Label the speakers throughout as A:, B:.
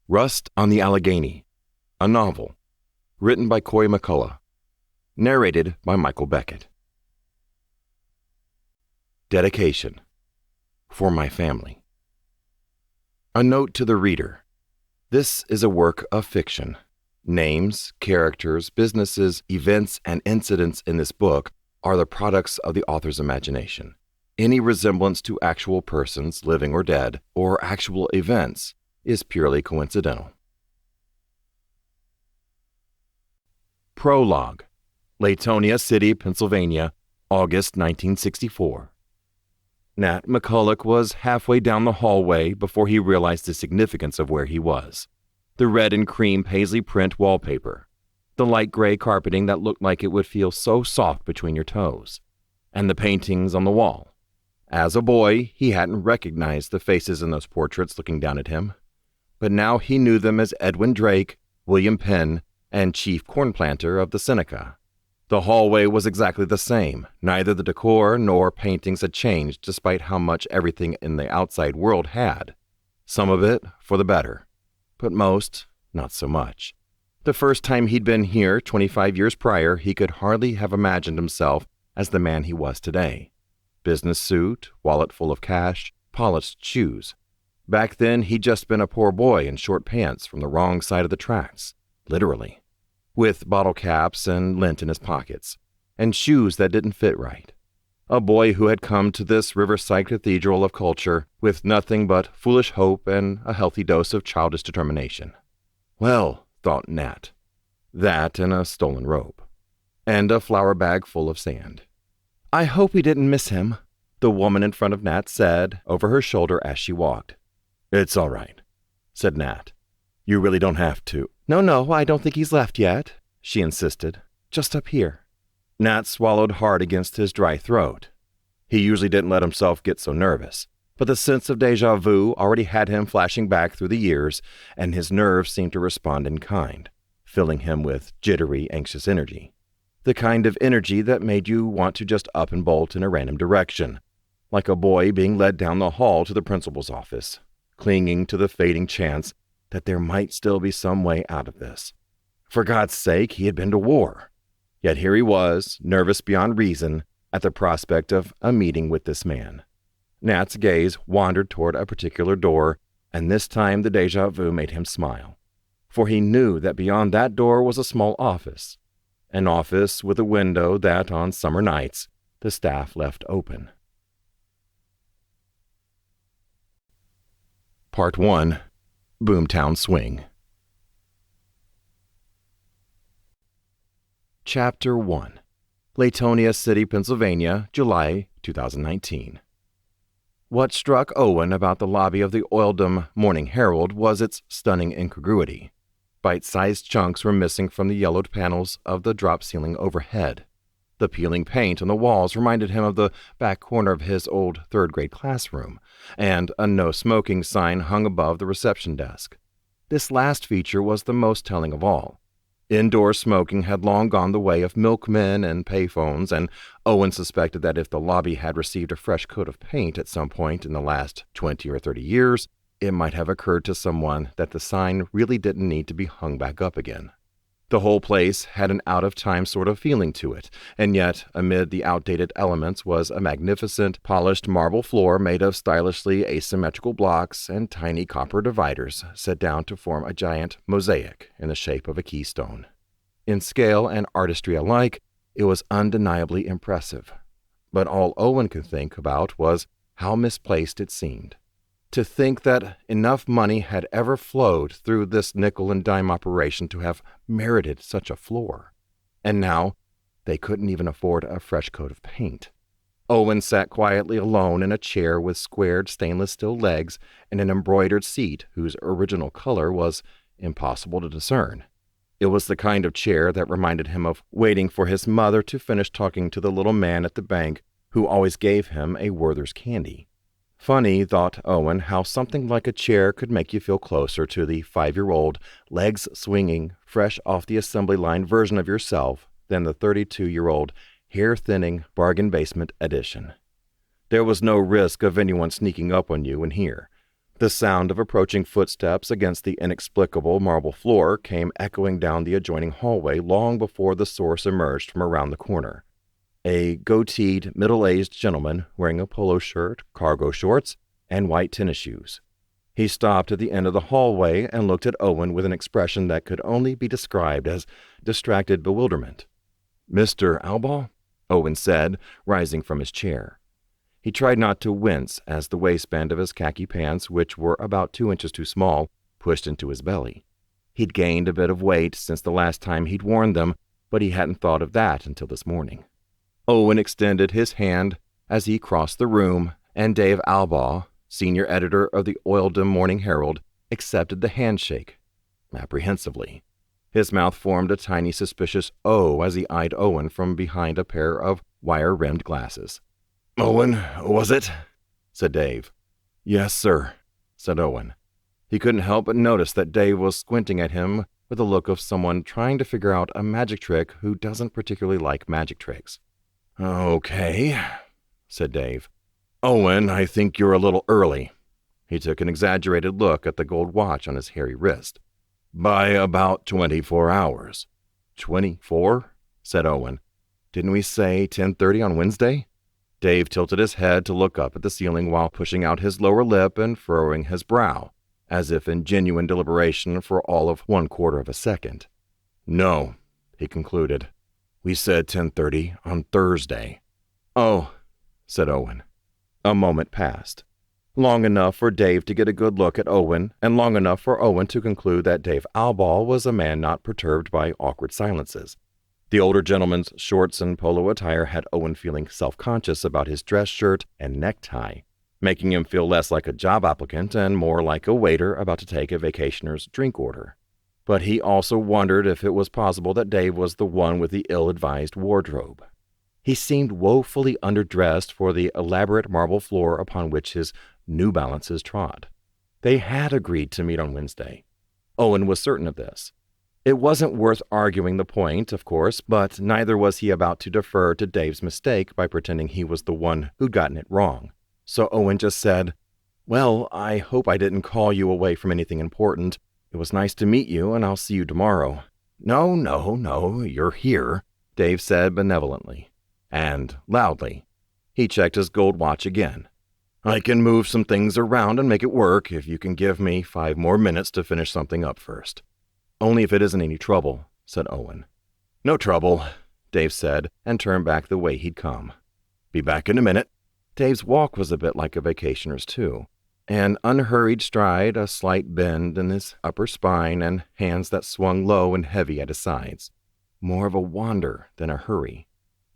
A: Rust on the Allegheny, a novel, written by Corey McCullough, narrated by Michael Beckett. Dedication. For my family. A note to the reader. This is a work of fiction. Names, characters, businesses, events, and incidents in this book are the products of the author's imagination. Any resemblance to actual persons, living or dead, or actual events is purely coincidental. Prologue. Latonia City, Pennsylvania, August 1964. Nat MacCulloch was halfway down the hallway before he realized the significance of where he was. The red and cream paisley print wallpaper, the light gray carpeting that looked like it would feel so soft between your toes, and the paintings on the wall. As a boy, he hadn't recognized the faces in those portraits looking down at him, but now he knew them as Edwin Drake, William Penn, and Chief Cornplanter of the Seneca. The hallway was exactly the same. Neither the decor nor paintings had changed despite how much everything in the outside world had. Some of it for the better, but most, not so much. The first time he'd been here 25 years prior, he could hardly have imagined himself as the man he was today. Business suit, wallet full of cash, polished shoes. Back then, he'd just been a poor boy in short pants from the wrong side of the tracks, literally, with bottle caps and lint in his pockets, and shoes that didn't fit right. A boy who had come to this riverside cathedral of culture with nothing but foolish hope and a healthy dose of childish determination. Well, thought Nat, that and a stolen robe, and a flour bag full of sand. "I hope we didn't miss him," the woman in front of Nat said over her shoulder as she walked. "It's all right," said Nat. "You really don't have to." No, I don't think he's left yet," she insisted. "Just up here." Nat swallowed hard against his dry throat. He usually didn't let himself get so nervous, but the sense of déjà vu already had him flashing back through the years, and his nerves seemed to respond in kind, filling him with jittery, anxious energy. The kind of energy that made you want to just up and bolt in a random direction, like a boy being led down the hall to the principal's office, clinging to the fading chance that there might still be some way out of this. For God's sake, he had been to war. Yet here he was, nervous beyond reason, at the prospect of a meeting with this man. Nat's gaze wandered toward a particular door, and this time the déjà vu made him smile. For he knew that beyond that door was a small office. An office with a window that, on summer nights, the staff left open. Part 1. Boomtown Swing. Chapter 1. Latonia City, Pennsylvania, July 2019. What struck Owen about the lobby of the Oildom Morning Herald was its stunning incongruity. Bite-sized chunks were missing from the yellowed panels of the drop ceiling overhead. The peeling paint on the walls reminded him of the back corner of his old third-grade classroom, and a no-smoking sign hung above the reception desk. This last feature was the most telling of all. Indoor smoking had long gone the way of milkmen and payphones, and Owen suspected that if the lobby had received a fresh coat of paint at some point in the last 20 or 30 years, it might have occurred to someone that the sign really didn't need to be hung back up again. The whole place had an out-of-time sort of feeling to it, and yet, amid the outdated elements was a magnificent, polished marble floor made of stylishly asymmetrical blocks and tiny copper dividers set down to form a giant mosaic in the shape of a keystone. In scale and artistry alike, it was undeniably impressive. But all Owen could think about was how misplaced it seemed. To think that enough money had ever flowed through this nickel-and-dime operation to have merited such a floor. And now, they couldn't even afford a fresh coat of paint. Owen sat quietly alone in a chair with squared stainless steel legs and an embroidered seat whose original color was impossible to discern. It was the kind of chair that reminded him of waiting for his mother to finish talking to the little man at the bank who always gave him a Werther's candy. Funny, thought Owen, how something like a chair could make you feel closer to the 5-year-old, legs swinging, fresh off the assembly line version of yourself than the 32-year-old, hair-thinning, bargain basement edition. There was no risk of anyone sneaking up on you in here. The sound of approaching footsteps against the inexplicable marble floor came echoing down the adjoining hallway long before the source emerged from around the corner. A goateed, middle-aged gentleman wearing a polo shirt, cargo shorts, and white tennis shoes. He stopped at the end of the hallway and looked at Owen with an expression that could only be described as distracted bewilderment. "Mr. Albaugh?" Owen said, rising from his chair. He tried not to wince as the waistband of his khaki pants, which were about 2 inches too small, pushed into his belly. He'd gained a bit of weight since the last time he'd worn them, but he hadn't thought of that until this morning. Owen extended his hand as he crossed the room, and Dave Albaugh, senior editor of the Oildham Morning Herald, accepted the handshake, apprehensively. His mouth formed a tiny suspicious O as he eyed Owen from behind a pair of wire-rimmed glasses. "Owen, was it?" said Dave. "Yes, sir," said Owen. He couldn't help but notice that Dave was squinting at him with the look of someone trying to figure out a magic trick who doesn't particularly like magic tricks. "Okay," said Dave. "Owen, I think you're a little early." He took an exaggerated look at the gold watch on his hairy wrist. "By about 24 hours. 24? said Owen. "Didn't we say 10:30 on Wednesday?" Dave tilted his head to look up at the ceiling while pushing out his lower lip and furrowing his brow, as if in genuine deliberation for all of 1/4 of a second. "No," he concluded. "We said 10:30 on Thursday." "Oh," said Owen. A moment passed. Long enough for Dave to get a good look at Owen, and long enough for Owen to conclude that Dave Albaugh was a man not perturbed by awkward silences. The older gentleman's shorts and polo attire had Owen feeling self-conscious about his dress shirt and necktie, making him feel less like a job applicant and more like a waiter about to take a vacationer's drink order. But he also wondered if it was possible that Dave was the one with the ill-advised wardrobe. He seemed woefully underdressed for the elaborate marble floor upon which his New Balances trod. They had agreed to meet on Wednesday. Owen was certain of this. It wasn't worth arguing the point, of course, but neither was he about to defer to Dave's mistake by pretending he was the one who'd gotten it wrong. So Owen just said, "Well, I hope I didn't call you away from anything important. It was nice to meet you, and I'll see you tomorrow." No, you're here," Dave said benevolently, and loudly. He checked his gold watch again. "I can move some things around and make it work if you can give me 5 more minutes to finish something up first." "Only if it isn't any trouble," said Owen. "No trouble," Dave said, and turned back the way he'd come. "Be back in a minute." Dave's walk was a bit like a vacationer's, too. An unhurried stride, a slight bend in his upper spine, and hands that swung low and heavy at his sides. More of a wander than a hurry.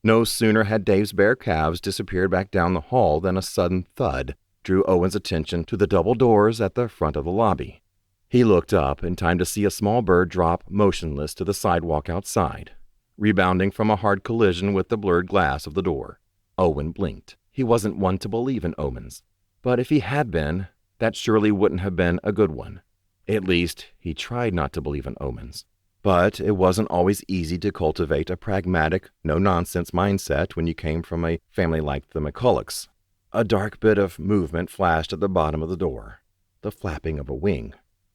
A: No sooner had Dave's bare calves disappeared back down the hall than a sudden thud drew Owen's attention to the double doors at the front of the lobby. He looked up in time to see a small bird drop motionless to the sidewalk outside, rebounding from a hard collision with the blurred glass of the door. Owen blinked. He wasn't one to believe in omens, but if he had been, that surely wouldn't have been a good one. At least, he tried not to believe in omens. But it wasn't always easy to cultivate a pragmatic, no-nonsense mindset when you came from a family like the MacCullochs. A dark bit of movement flashed at the bottom of the door, the flapping of a wing.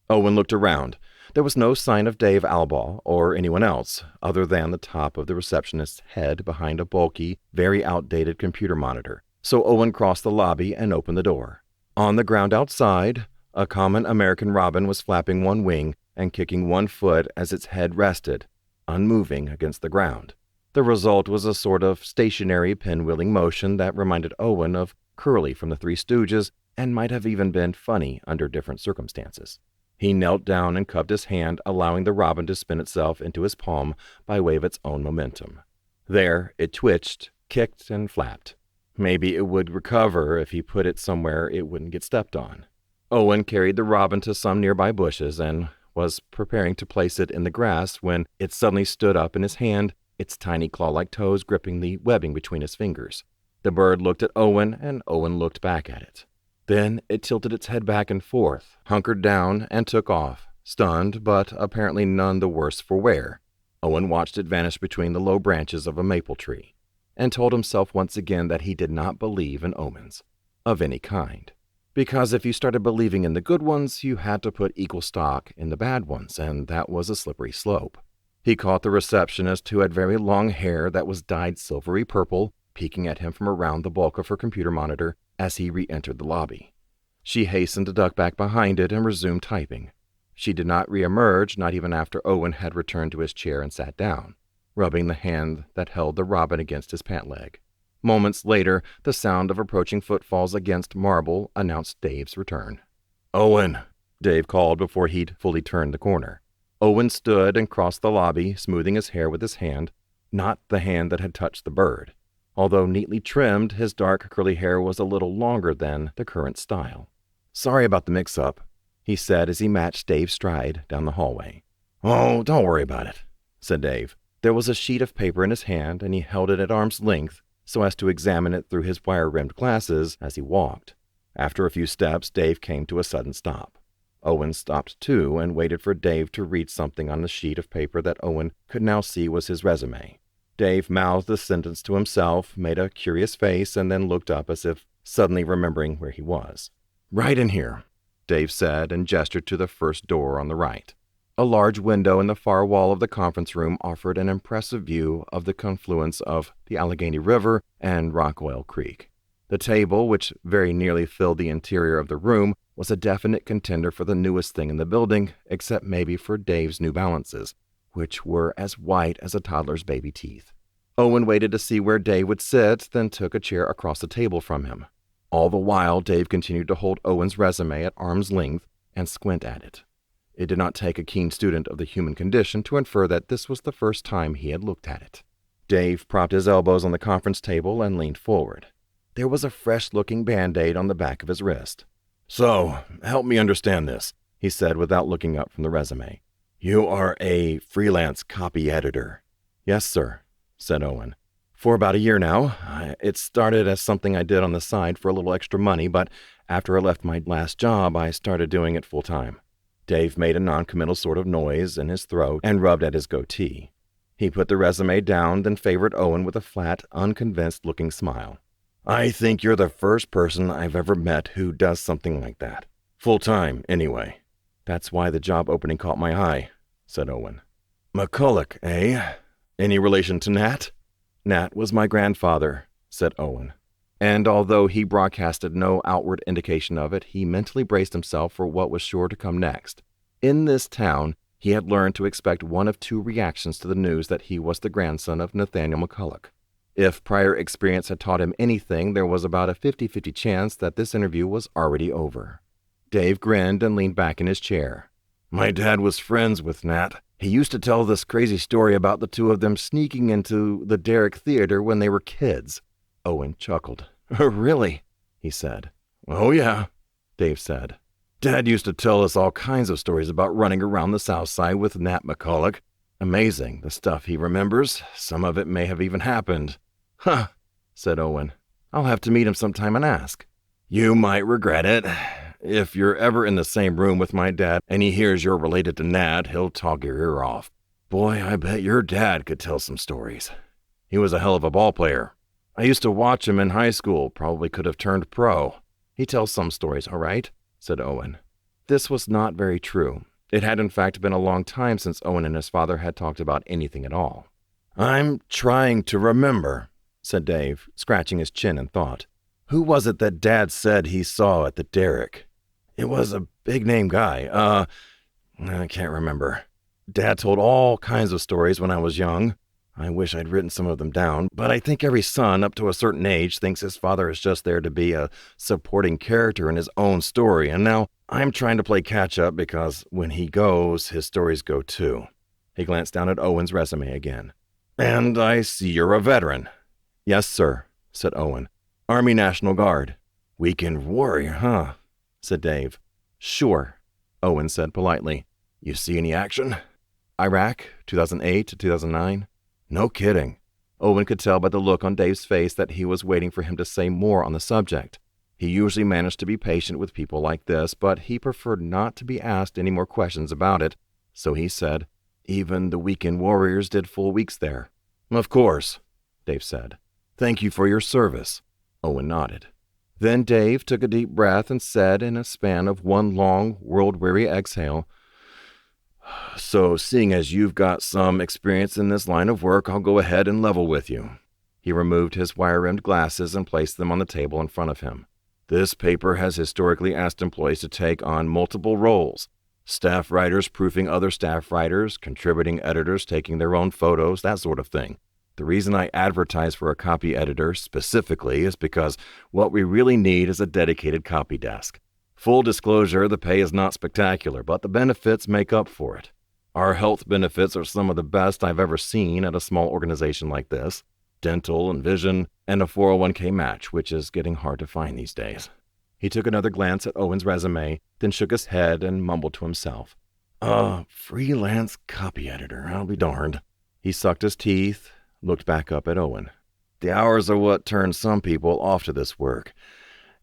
A: Owen looked around. There was no sign of Dave Albaugh or anyone else, other than the top of the receptionist's head behind a bulky, very outdated computer monitor. So Owen crossed the lobby and opened the door. On the ground outside, a common American robin was flapping one wing and kicking one foot as its head rested, unmoving against the ground. The result was a sort of stationary pinwheeling motion that reminded Owen of Curly from the Three Stooges and might have even been funny under different circumstances. He knelt down and cupped his hand, allowing the robin to spin itself into his palm by way of its own momentum. There, it twitched, kicked, and flapped. Maybe it would recover if he put it somewhere it wouldn't get stepped on. Owen carried the robin to some nearby bushes and was preparing to place it in the grass when it suddenly stood up in his hand, its tiny claw-like toes gripping the webbing between his fingers. The bird looked at Owen, and Owen looked back at it. Then it tilted its head back and forth, hunkered down, and took off, stunned, but apparently none the worse for wear. Owen watched it vanish between the low branches of a maple tree, and told himself once again that he did not believe in omens, of any kind. Because if you started believing in the good ones, you had to put equal stock in the bad ones, and that was a slippery slope. He caught the receptionist, who had very long hair that was dyed silvery purple, peeking at him from around the bulk of her computer monitor as he re-entered the lobby. She hastened to duck back behind it and resumed typing. She did not re-emerge, not even after Owen had returned to his chair and sat down, rubbing the hand that held the robin against his pant leg. Moments later, the sound of approaching footfalls against marble announced Dave's return. "Owen," Dave called before he'd fully turned the corner. Owen stood and crossed the lobby, smoothing his hair with his hand, not the hand that had touched the bird. Although neatly trimmed, his dark curly hair was a little longer than the current style. "Sorry about the mix-up," he said as he matched Dave's stride down the hallway. "Oh, don't worry about it," said Dave. There was a sheet of paper in his hand, and he held it at arm's length so as to examine it through his wire-rimmed glasses as he walked. After a few steps, Dave came to a sudden stop. Owen stopped too and waited for Dave to read something on the sheet of paper that Owen could now see was his resume. Dave mouthed the sentence to himself, made a curious face, and then looked up as if suddenly remembering where he was. "Right in here," Dave said and gestured to the first door on the right. A large window in the far wall of the conference room offered an impressive view of the confluence of the Allegheny River and Rockwell Creek. The table, which very nearly filled the interior of the room, was a definite contender for the newest thing in the building, except maybe for Dave's New Balances, which were as white as a toddler's baby teeth. Owen waited to see where Dave would sit, then took a chair across the table from him. All the while, Dave continued to hold Owen's resume at arm's length and squint at it. It did not take a keen student of the human condition to infer that this was the first time he had looked at it. Dave propped his elbows on the conference table and leaned forward. There was a fresh-looking Band-Aid on the back of his wrist. "So, help me understand this," he said without looking up from the resume. "You are a freelance copy editor." "Yes, sir," said Owen. "For about a year now. It started as something I did on the side for a little extra money, but after I left my last job, I started doing it full-time." Dave made a noncommittal sort of noise in his throat and rubbed at his goatee. He put the resume down, then favored Owen with a flat, unconvinced-looking smile. "I think you're the first person I've ever met who does something like that. Full-time, anyway." "That's why the job opening caught my eye," said Owen. "MacCulloch, eh? Any relation to Nat?" "Nat was my grandfather," said Owen. And although he broadcasted no outward indication of it, he mentally braced himself for what was sure to come next. In this town, he had learned to expect one of two reactions to the news that he was the grandson of Nathaniel MacCulloch. If prior experience had taught him anything, there was about a 50-50 chance that this interview was already over. Dave grinned and leaned back in his chair. "My dad was friends with Nat. He used to tell this crazy story about the two of them sneaking into the Derrick Theater when they were kids." Owen chuckled. "Really?" he said. "Oh, yeah," Dave said. "Dad used to tell us all kinds of stories about running around the South Side with Nat MacCulloch. Amazing, the stuff he remembers. Some of it may have even happened." "Huh," said Owen. "I'll have to meet him sometime and ask." "You might regret it. If you're ever in the same room with my dad and he hears you're related to Nat, he'll talk your ear off. Boy, I bet your dad could tell some stories. He was a hell of a ball player. I used to watch him in high school, probably could have turned pro." "He tells some stories, all right," said Owen. This was not very true. It had in fact been a long time since Owen and his father had talked about anything at all. "I'm trying to remember," said Dave, scratching his chin in thought. "Who was it that Dad said he saw at the Derrick? It was a big-name guy. I can't remember. Dad told all kinds of stories when I was young. I wish I'd written some of them down, but I think every son up to a certain age thinks his father is just there to be a supporting character in his own story, and now I'm trying to play catch-up because when he goes, his stories go too." He glanced down at Owen's resume again. "And I see you're a veteran." "Yes, sir," said Owen. "Army National Guard." "Weekend warrior, huh?" said Dave. "Sure," Owen said politely. "You see any action?" "Iraq, 2008 to 2009. "No kidding." Owen could tell by the look on Dave's face that he was waiting for him to say more on the subject. He usually managed to be patient with people like this, but he preferred not to be asked any more questions about it, so he said, "Even the weekend warriors did full weeks there." "Of course," Dave said. "Thank you for your service." Owen nodded. Then Dave took a deep breath and said in a span of one long, world-weary exhale, "So, seeing as you've got some experience in this line of work, I'll go ahead and level with you." He removed his wire-rimmed glasses and placed them on the table in front of him. "This paper has historically asked employees to take on multiple roles. Staff writers proofing other staff writers, contributing editors taking their own photos, that sort of thing. The reason I advertise for a copy editor specifically is because what we really need is a dedicated copy desk. Full disclosure, the pay is not spectacular, but the benefits make up for it. Our health benefits are some of the best I've ever seen at a small organization like this. Dental and vision, and a 401k match, which is getting hard to find these days." He took another glance at Owen's resume, then shook his head and mumbled to himself. Freelance copy editor, I'll be darned." He sucked his teeth, looked back up at Owen. "The hours are what turn some people off to this work.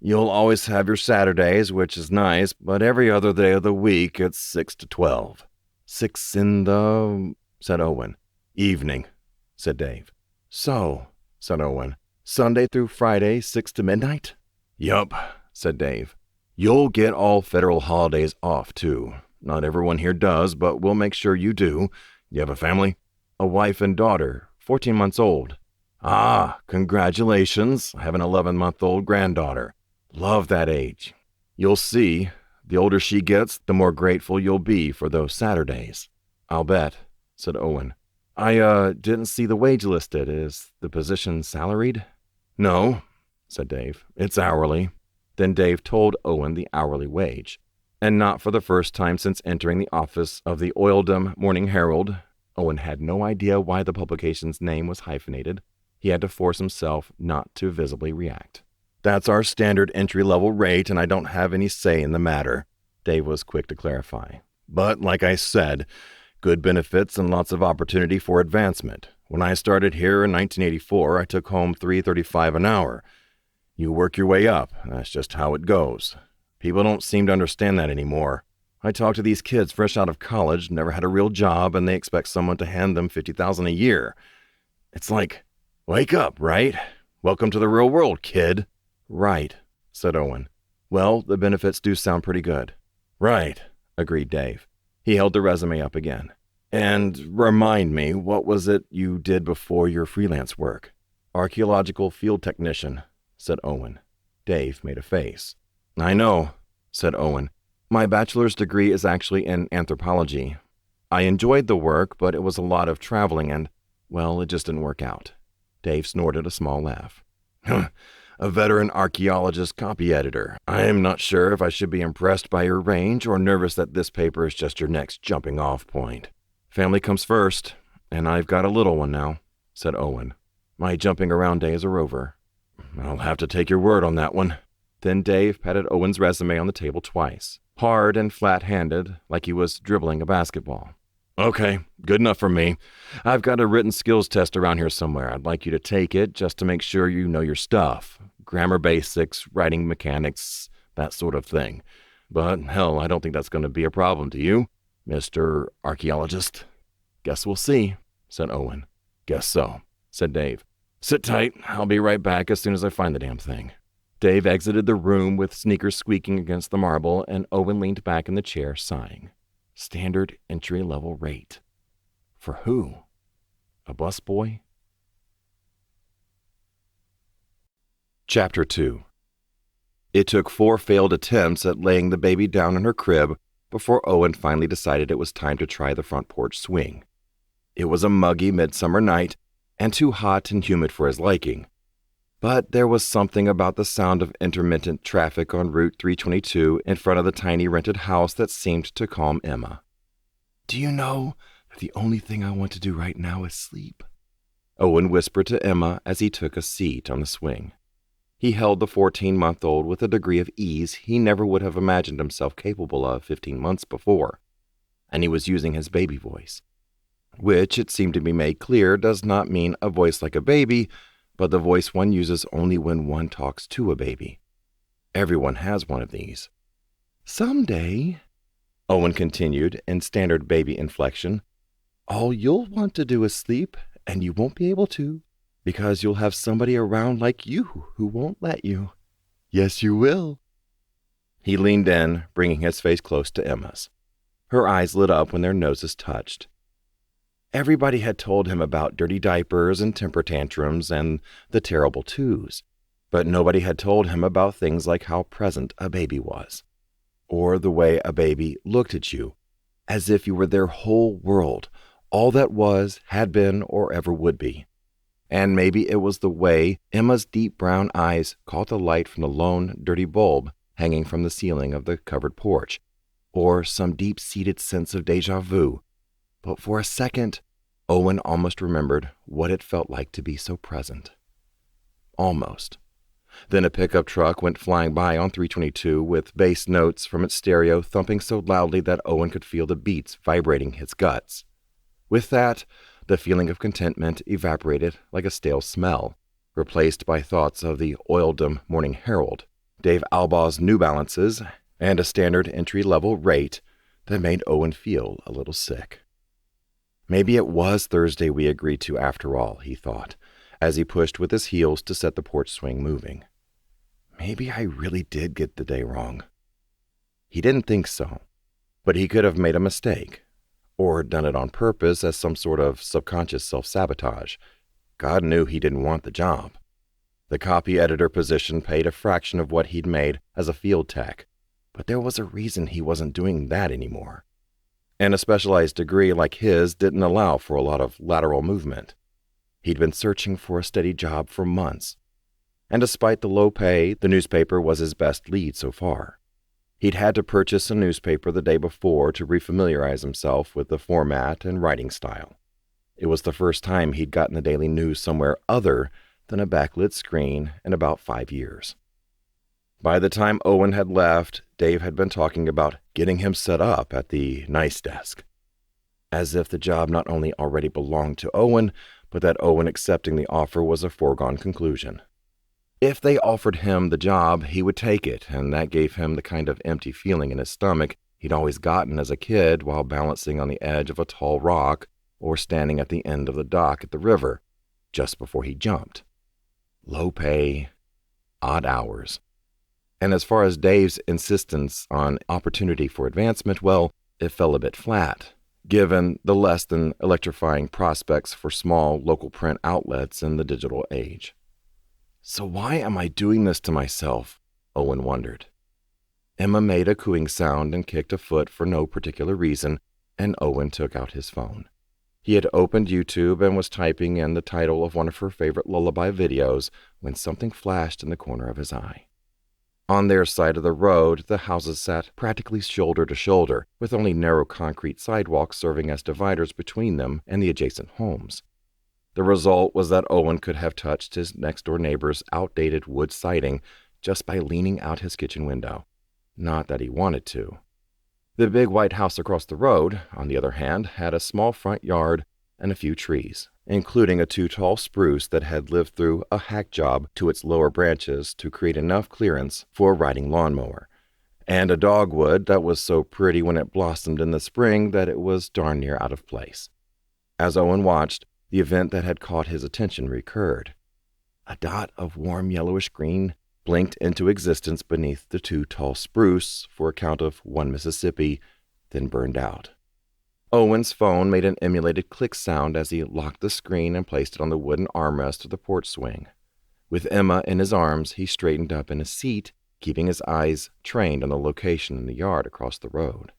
A: You'll always have your Saturdays, which is nice, but every other day of the week it's 6 to 12. 6 in the, said Owen. "Evening," said Dave. "So," said Owen, "Sunday through Friday, 6 to midnight?" "Yup," said Dave. "You'll get all federal holidays off, too. Not everyone here does, but we'll make sure you do. You have a family?" "A wife and daughter, 14 months old." "Ah, congratulations. I have an 11-month-old granddaughter. Love that age. You'll see. The older she gets, the more grateful you'll be for those Saturdays." "I'll bet," said Owen. I didn't see the wage listed. Is the position salaried?" "No," said Dave. "It's hourly." Then Dave told Owen the hourly wage. And not for the first time since entering the office of the Oildham Morning Herald. Owen had no idea why the publication's name was hyphenated. He had to force himself not to visibly react. "That's our standard entry-level rate, and I don't have any say in the matter," Dave was quick to clarify. "But, like I said, good benefits and lots of opportunity for advancement. When I started here in 1984, I took home $3.35 an hour. You work your way up. That's just how it goes. People don't seem to understand that anymore. I talk to these kids fresh out of college, never had a real job, and they expect someone to hand them $50,000 a year. It's like, wake up, right? Welcome to the real world, kid." "Right," said Owen. "Well, the benefits do sound pretty good." "Right," agreed Dave. He held the resume up again. "And remind me, what was it you did before your freelance work?" "Archaeological field technician," said Owen. Dave made a face. "I know," said Owen. "My bachelor's degree is actually in anthropology. I enjoyed the work, but it was a lot of traveling and, well, it just didn't work out." Dave snorted a small laugh. "A veteran archaeologist copy editor. I'm not sure if I should be impressed by your range or nervous that this paper is just your next jumping off point." "Family comes first, and I've got a little one now," said Owen. "My jumping around days are over." "I'll have to take your word on that one." Then Dave patted Owen's resume on the table twice, hard and flat-handed, like he was dribbling a basketball. "Okay, good enough for me. I've got a written skills test around here somewhere. I'd like you to take it just to make sure you know your stuff. Grammar basics, writing mechanics, that sort of thing. But, hell, I don't think that's going to be a problem to you, Mr. Archaeologist." "Guess we'll see," said Owen. "Guess so," said Dave. "Sit tight. I'll be right back as soon as I find the damn thing." Dave exited the room with sneakers squeaking against the marble, and Owen leaned back in the chair, sighing. Standard entry-level rate. For who? A busboy? Chapter 2. It took 4 failed attempts at laying the baby down in her crib before Owen finally decided it was time to try the front porch swing. It was a muggy midsummer night and too hot and humid for his liking. But there was something about the sound of intermittent traffic on Route 322 in front of the tiny rented house that seemed to calm Emma. "Do you know that the only thing I want to do right now is sleep?" Owen whispered to Emma as he took a seat on the swing. He held the 14-month-old with a degree of ease he never would have imagined himself capable of 15 months before, and he was using his baby voice, which, it seemed to be made clear, does not mean a voice like a baby, but the voice one uses only when one talks to a baby. Everyone has one of these. "Someday," Owen continued in standard baby inflection, "all you'll want to do is sleep, and you won't be able to, because you'll have somebody around like you who won't let you." Yes, you will. He leaned in, bringing his face close to Emma's. Her eyes lit up when their noses touched. Everybody had told him about dirty diapers and temper tantrums and the terrible twos, but nobody had told him about things like how present a baby was, or the way a baby looked at you, as if you were their whole world, all that was, had been, or ever would be. And maybe it was the way Emma's deep brown eyes caught the light from the lone, dirty bulb hanging from the ceiling of the covered porch, or some deep-seated sense of déjà vu. But for a second, Owen almost remembered what it felt like to be so present. Almost. Then a pickup truck went flying by on 322 with bass notes from its stereo thumping so loudly that Owen could feel the beats vibrating his guts. With that, the feeling of contentment evaporated like a stale smell, replaced by thoughts of the oildom Morning Herald, Dave Albaugh's New Balances, and a standard entry-level rate that made Owen feel a little sick. Maybe it was Thursday we agreed to after all, he thought, as he pushed with his heels to set the porch swing moving. Maybe I really did get the day wrong. He didn't think so, but he could have made a mistake, or done it on purpose as some sort of subconscious self-sabotage. God knew he didn't want the job. The copy editor position paid a fraction of what he'd made as a field tech, but there was a reason he wasn't doing that anymore. And a specialized degree like his didn't allow for a lot of lateral movement. He'd been searching for a steady job for months, and despite the low pay, the newspaper was his best lead so far. He'd had to purchase a newspaper the day before to refamiliarize himself with the format and writing style. It was the first time he'd gotten the daily news somewhere other than a backlit screen in about 5 years. By the time Owen had left, Dave had been talking about getting him set up at the nice desk, as if the job not only already belonged to Owen, but that Owen accepting the offer was a foregone conclusion. If they offered him the job, he would take it, and that gave him the kind of empty feeling in his stomach he'd always gotten as a kid while balancing on the edge of a tall rock or standing at the end of the dock at the river, just before he jumped. Low pay, odd hours. And as far as Dave's insistence on opportunity for advancement, well, it fell a bit flat, given the less than electrifying prospects for small local print outlets in the digital age. So why am I doing this to myself? Owen wondered. Emma made a cooing sound and kicked a foot for no particular reason, and Owen took out his phone. He had opened YouTube and was typing in the title of one of her favorite lullaby videos when something flashed in the corner of his eye. On their side of the road, the houses sat practically shoulder to shoulder, with only narrow concrete sidewalks serving as dividers between them and the adjacent homes. The result was that Owen could have touched his next-door neighbor's outdated wood siding just by leaning out his kitchen window. Not that he wanted to. The big white house across the road, on the other hand, had a small front yard and a few trees, including a 2-tall spruce that had lived through a hack job to its lower branches to create enough clearance for a riding lawnmower, and a dogwood that was so pretty when it blossomed in the spring that it was darn near out of place. As Owen watched, the event that had caught his attention recurred. A dot of warm yellowish green blinked into existence beneath the 2-tall spruce for a count of 1 Mississippi, then burned out. Owen's phone made an emulated click sound as he locked the screen and placed it on the wooden armrest of the porch swing. With Emma in his arms, he straightened up in his seat, keeping his eyes trained on the location in the yard across the road.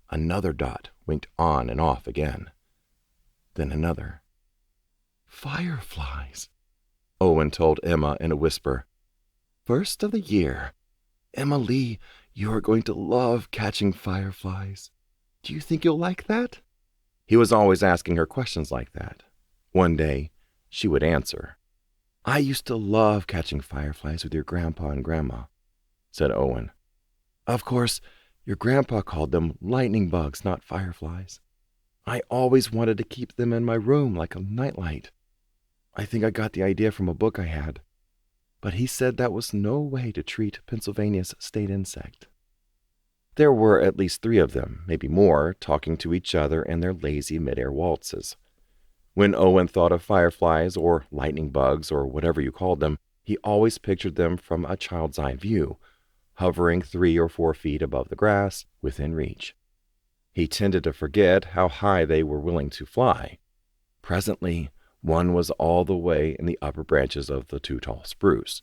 A: Another dot winked on and off again. Then another. "Fireflies," Owen told Emma in a whisper. "First of the year. Emma Lee, you are going to love catching fireflies. Do you think you'll like that?" He was always asking her questions like that. One day, she would answer. "I used to love catching fireflies with your grandpa and grandma," said Owen. "Of course, your grandpa called them lightning bugs, not fireflies. I always wanted to keep them in my room like a nightlight. I think I got the idea from a book I had. But he said that was no way to treat Pennsylvania's state insect." There were at least 3 of them, maybe more, talking to each other in their lazy mid-air waltzes. When Owen thought of fireflies or lightning bugs or whatever you called them, He always pictured them from a child's eye view, hovering 3 or 4 feet above the grass, within reach. He tended to forget how high they were willing to fly. Presently, one was all the way in the upper branches of the too tall spruce.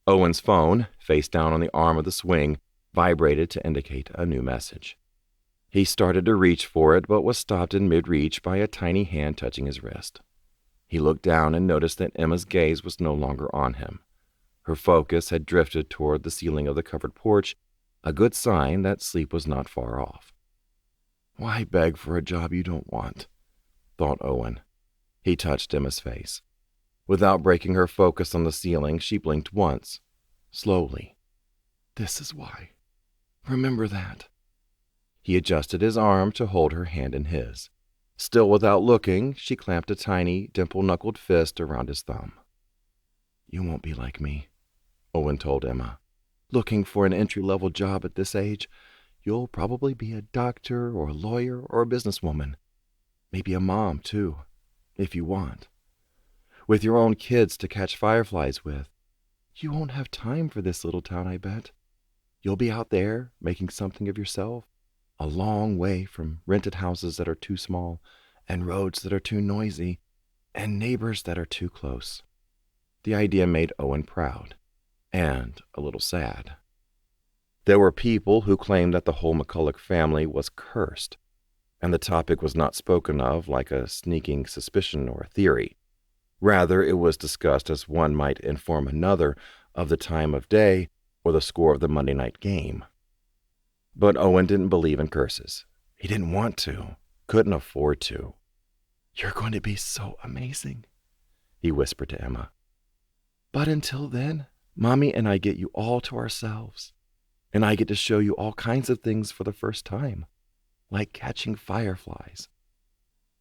A: Owen's phone, face down on the arm of the swing, vibrated to indicate a new message. He started to reach for it, but was stopped in mid-reach by a tiny hand touching his wrist. He looked down and noticed that Emma's gaze was no longer on him. Her focus had drifted toward the ceiling of the covered porch, a good sign that sleep was not far off. "Why beg for a job you don't want?" thought Owen. He touched Emma's face. Without breaking her focus on the ceiling, she blinked once, slowly. "This is why. Remember that." He adjusted his arm to hold her hand in his. Still without looking, she clamped a tiny, dimple-knuckled fist around his thumb. "You won't be like me," Owen told Emma. "Looking for an entry-level job at this age, you'll probably be a doctor or a lawyer or a businesswoman. Maybe a mom, too, if you want. With your own kids to catch fireflies with. You won't have time for this little town, I bet. You'll be out there making something of yourself, a long way from rented houses that are too small, and roads that are too noisy, and neighbors that are too close." The idea made Owen proud, and a little sad. There were people who claimed that the whole MacCulloch family was cursed, and the topic was not spoken of like a sneaking suspicion or a theory. Rather, it was discussed as one might inform another of the time of day or the score of the Monday night game. But Owen didn't believe in curses. He didn't want to, couldn't afford to. "You're going to be so amazing," he whispered to Emma. "But until then, Mommy and I get you all to ourselves, and I get to show you all kinds of things for the first time, like catching fireflies."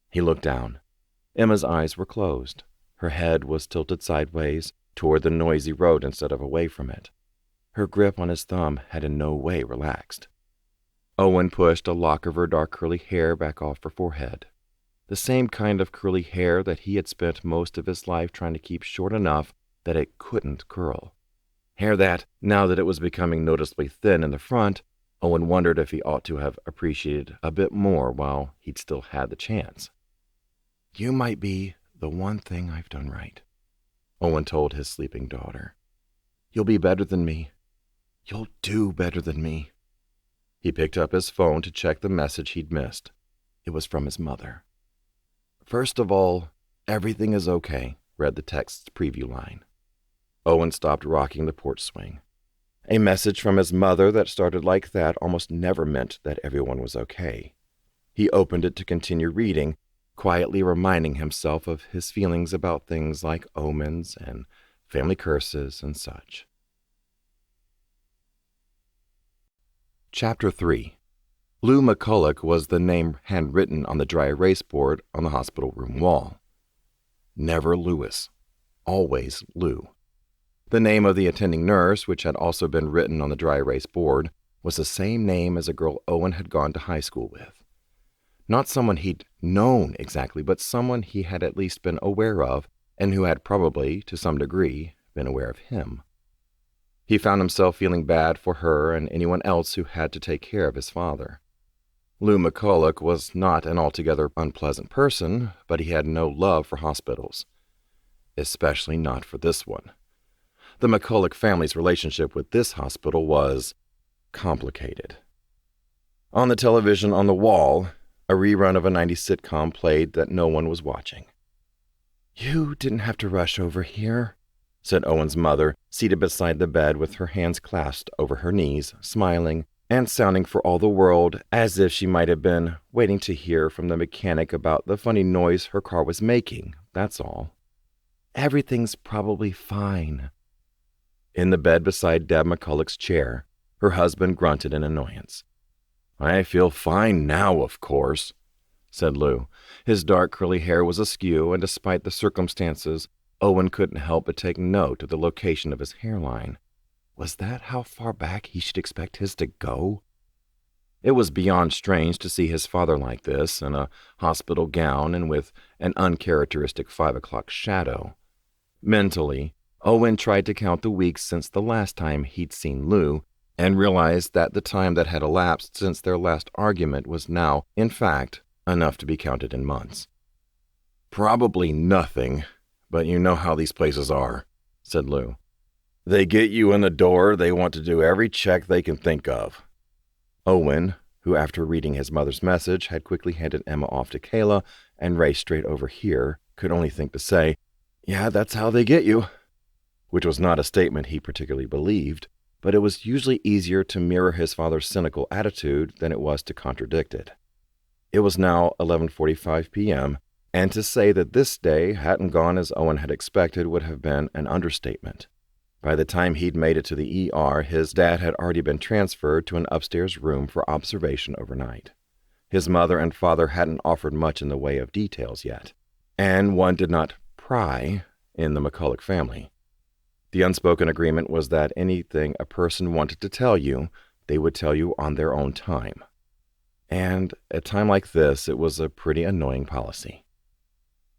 A: He looked down. Emma's eyes were closed. Her head was tilted sideways toward the noisy road instead of away from it. Her grip on his thumb had in no way relaxed. Owen pushed a lock of her dark curly hair back off her forehead. The same kind of curly hair that he had spent most of his life trying to keep short enough that it couldn't curl. Hair that, now that it was becoming noticeably thin in the front, Owen wondered if he ought to have appreciated a bit more while he'd still had the chance. "You might be the one thing I've done right," Owen told his sleeping daughter. "You'll be better than me. You'll do better than me." He picked up his phone to check the message he'd missed. It was from his mother. "First of all, everything is okay," read the text's preview line. Owen stopped rocking the porch swing. A message from his mother that started like that almost never meant that everyone was okay. He opened it to continue reading, quietly reminding himself of his feelings about things like omens and family curses and such. Chapter 3. Lou MacCulloch was the name handwritten on the dry erase board on the hospital room wall. Never Lewis. Always Lou. The name of the attending nurse, which had also been written on the dry erase board, was the same name as a girl Owen had gone to high school with. Not someone he'd known exactly, but someone he had at least been aware of, and who had probably, to some degree, been aware of him. He found himself feeling bad for her and anyone else who had to take care of his father. Lou MacCulloch was not an altogether unpleasant person, but he had no love for hospitals. Especially not for this one. The MacCulloch family's relationship with this hospital was complicated. On the television on the wall, a rerun of a 90s sitcom played that no one was watching. "You didn't have to rush over here," said Owen's mother, seated beside the bed with her hands clasped over her knees, smiling, and sounding for all the world as if she might have been waiting to hear from the mechanic about the funny noise her car was making, that's all. "Everything's probably fine." In the bed beside Deb MacCulloch's chair, her husband grunted in annoyance. "I feel fine now, of course," said Lou. His dark curly hair was askew, and despite the circumstances, Owen couldn't help but take note of the location of his hairline. Was that how far back he should expect his to go? It was beyond strange to see his father like this, in a hospital gown and with an uncharacteristic 5 o'clock shadow. Mentally, Owen tried to count the weeks since the last time he'd seen Lou, and realized that the time that had elapsed since their last argument was now, in fact, enough to be counted in months. "Probably nothing, but you know how these places are," said Lou. "They get you in the door, they want to do every check they can think of." Owen, who after reading his mother's message had quickly handed Emma off to Kayla and raced straight over here, could only think to say, "Yeah, that's how they get you," which was not a statement he particularly believed, but it was usually easier to mirror his father's cynical attitude than it was to contradict it. It was now 11:45 p.m., and to say that this day hadn't gone as Owen had expected would have been an understatement. By the time he'd made it to the ER, his dad had already been transferred to an upstairs room for observation overnight. His mother and father hadn't offered much in the way of details yet, and one did not pry in the MacCulloch family. The unspoken agreement was that anything a person wanted to tell you, they would tell you on their own time. And at a time like this, it was a pretty annoying policy.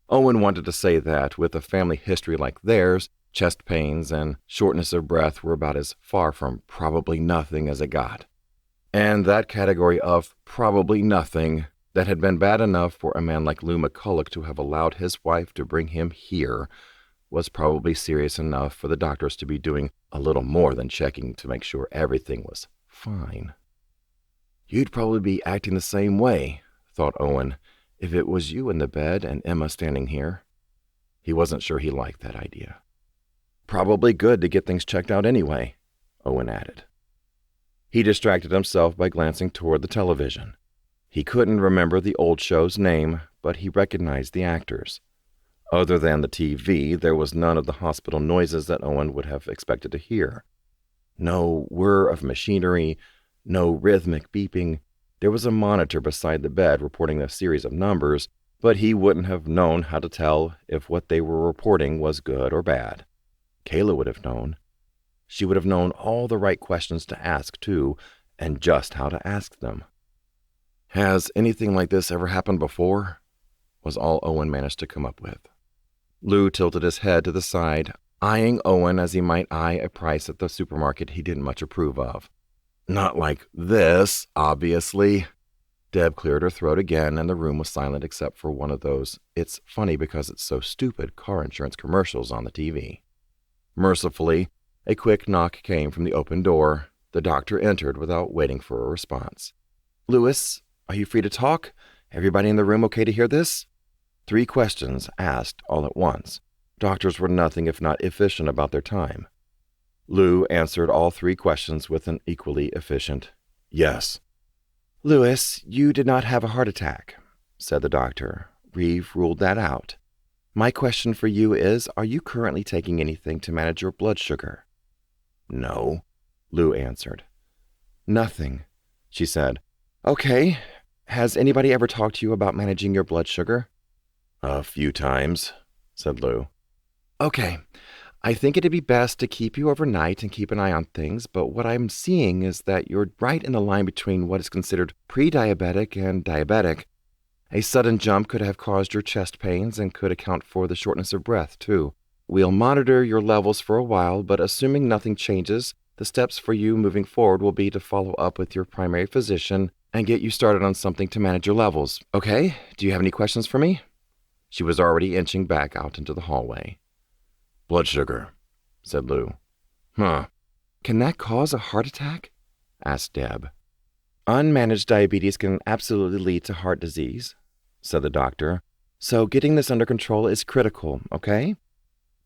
A: Owen wanted to say that, with a family history like theirs, chest pains and shortness of breath were about as far from probably nothing as it got. And that category of probably nothing that had been bad enough for a man like Lou MacCulloch to have allowed his wife to bring him here was probably serious enough for the doctors to be doing a little more than checking to make sure everything was fine. "You'd probably be acting the same way," thought Owen, "if it was you in the bed and Emma standing here." He wasn't sure he liked that idea. "Probably good to get things checked out anyway," Owen added. He distracted himself by glancing toward the television. He couldn't remember the old show's name, but he recognized the actors. Other than the TV, there was none of the hospital noises that Owen would have expected to hear. No whir of machinery, no rhythmic beeping. There was a monitor beside the bed reporting a series of numbers, but he wouldn't have known how to tell if what they were reporting was good or bad. Kayla would have known. She would have known all the right questions to ask, too, and just how to ask them. "Has anything like this ever happened before?" was all Owen managed to come up with. Lou tilted his head to the side, eyeing Owen as he might eye a price at the supermarket he didn't much approve of. "Not like this, obviously." Deb cleared her throat again, and the room was silent except for one of those "it's funny because it's so stupid" car insurance commercials on the TV. Mercifully, a quick knock came from the open door. The doctor entered without waiting for a response. "Louis, are you free to talk? Everybody in the room okay to hear this?" 3 questions asked all at once. Doctors were nothing if not efficient about their time. Lou answered all 3 questions with an equally efficient yes. "Louis, you did not have a heart attack," said the doctor. "We've ruled that out. My question for you is, are you currently taking anything to manage your blood sugar?" "No," Lou answered. "Nothing," she said. "Okay. Has anybody ever talked to you about managing your blood sugar?" "A few times," said Lou. "Okay. I think it'd be best to keep you overnight and keep an eye on things, but what I'm seeing is that you're right in the line between what is considered pre-diabetic and diabetic. A sudden jump could have caused your chest pains and could account for the shortness of breath, too. We'll monitor your levels for a while, but assuming nothing changes, the steps for you moving forward will be to follow up with your primary physician and get you started on something to manage your levels. Okay? Do you have any questions for me?" She was already inching back out into the hallway. "Blood sugar," said Lou. "Huh. Can that cause a heart attack?" asked Deb. "Unmanaged diabetes can absolutely lead to heart disease," said the doctor. "So getting this under control is critical, okay?"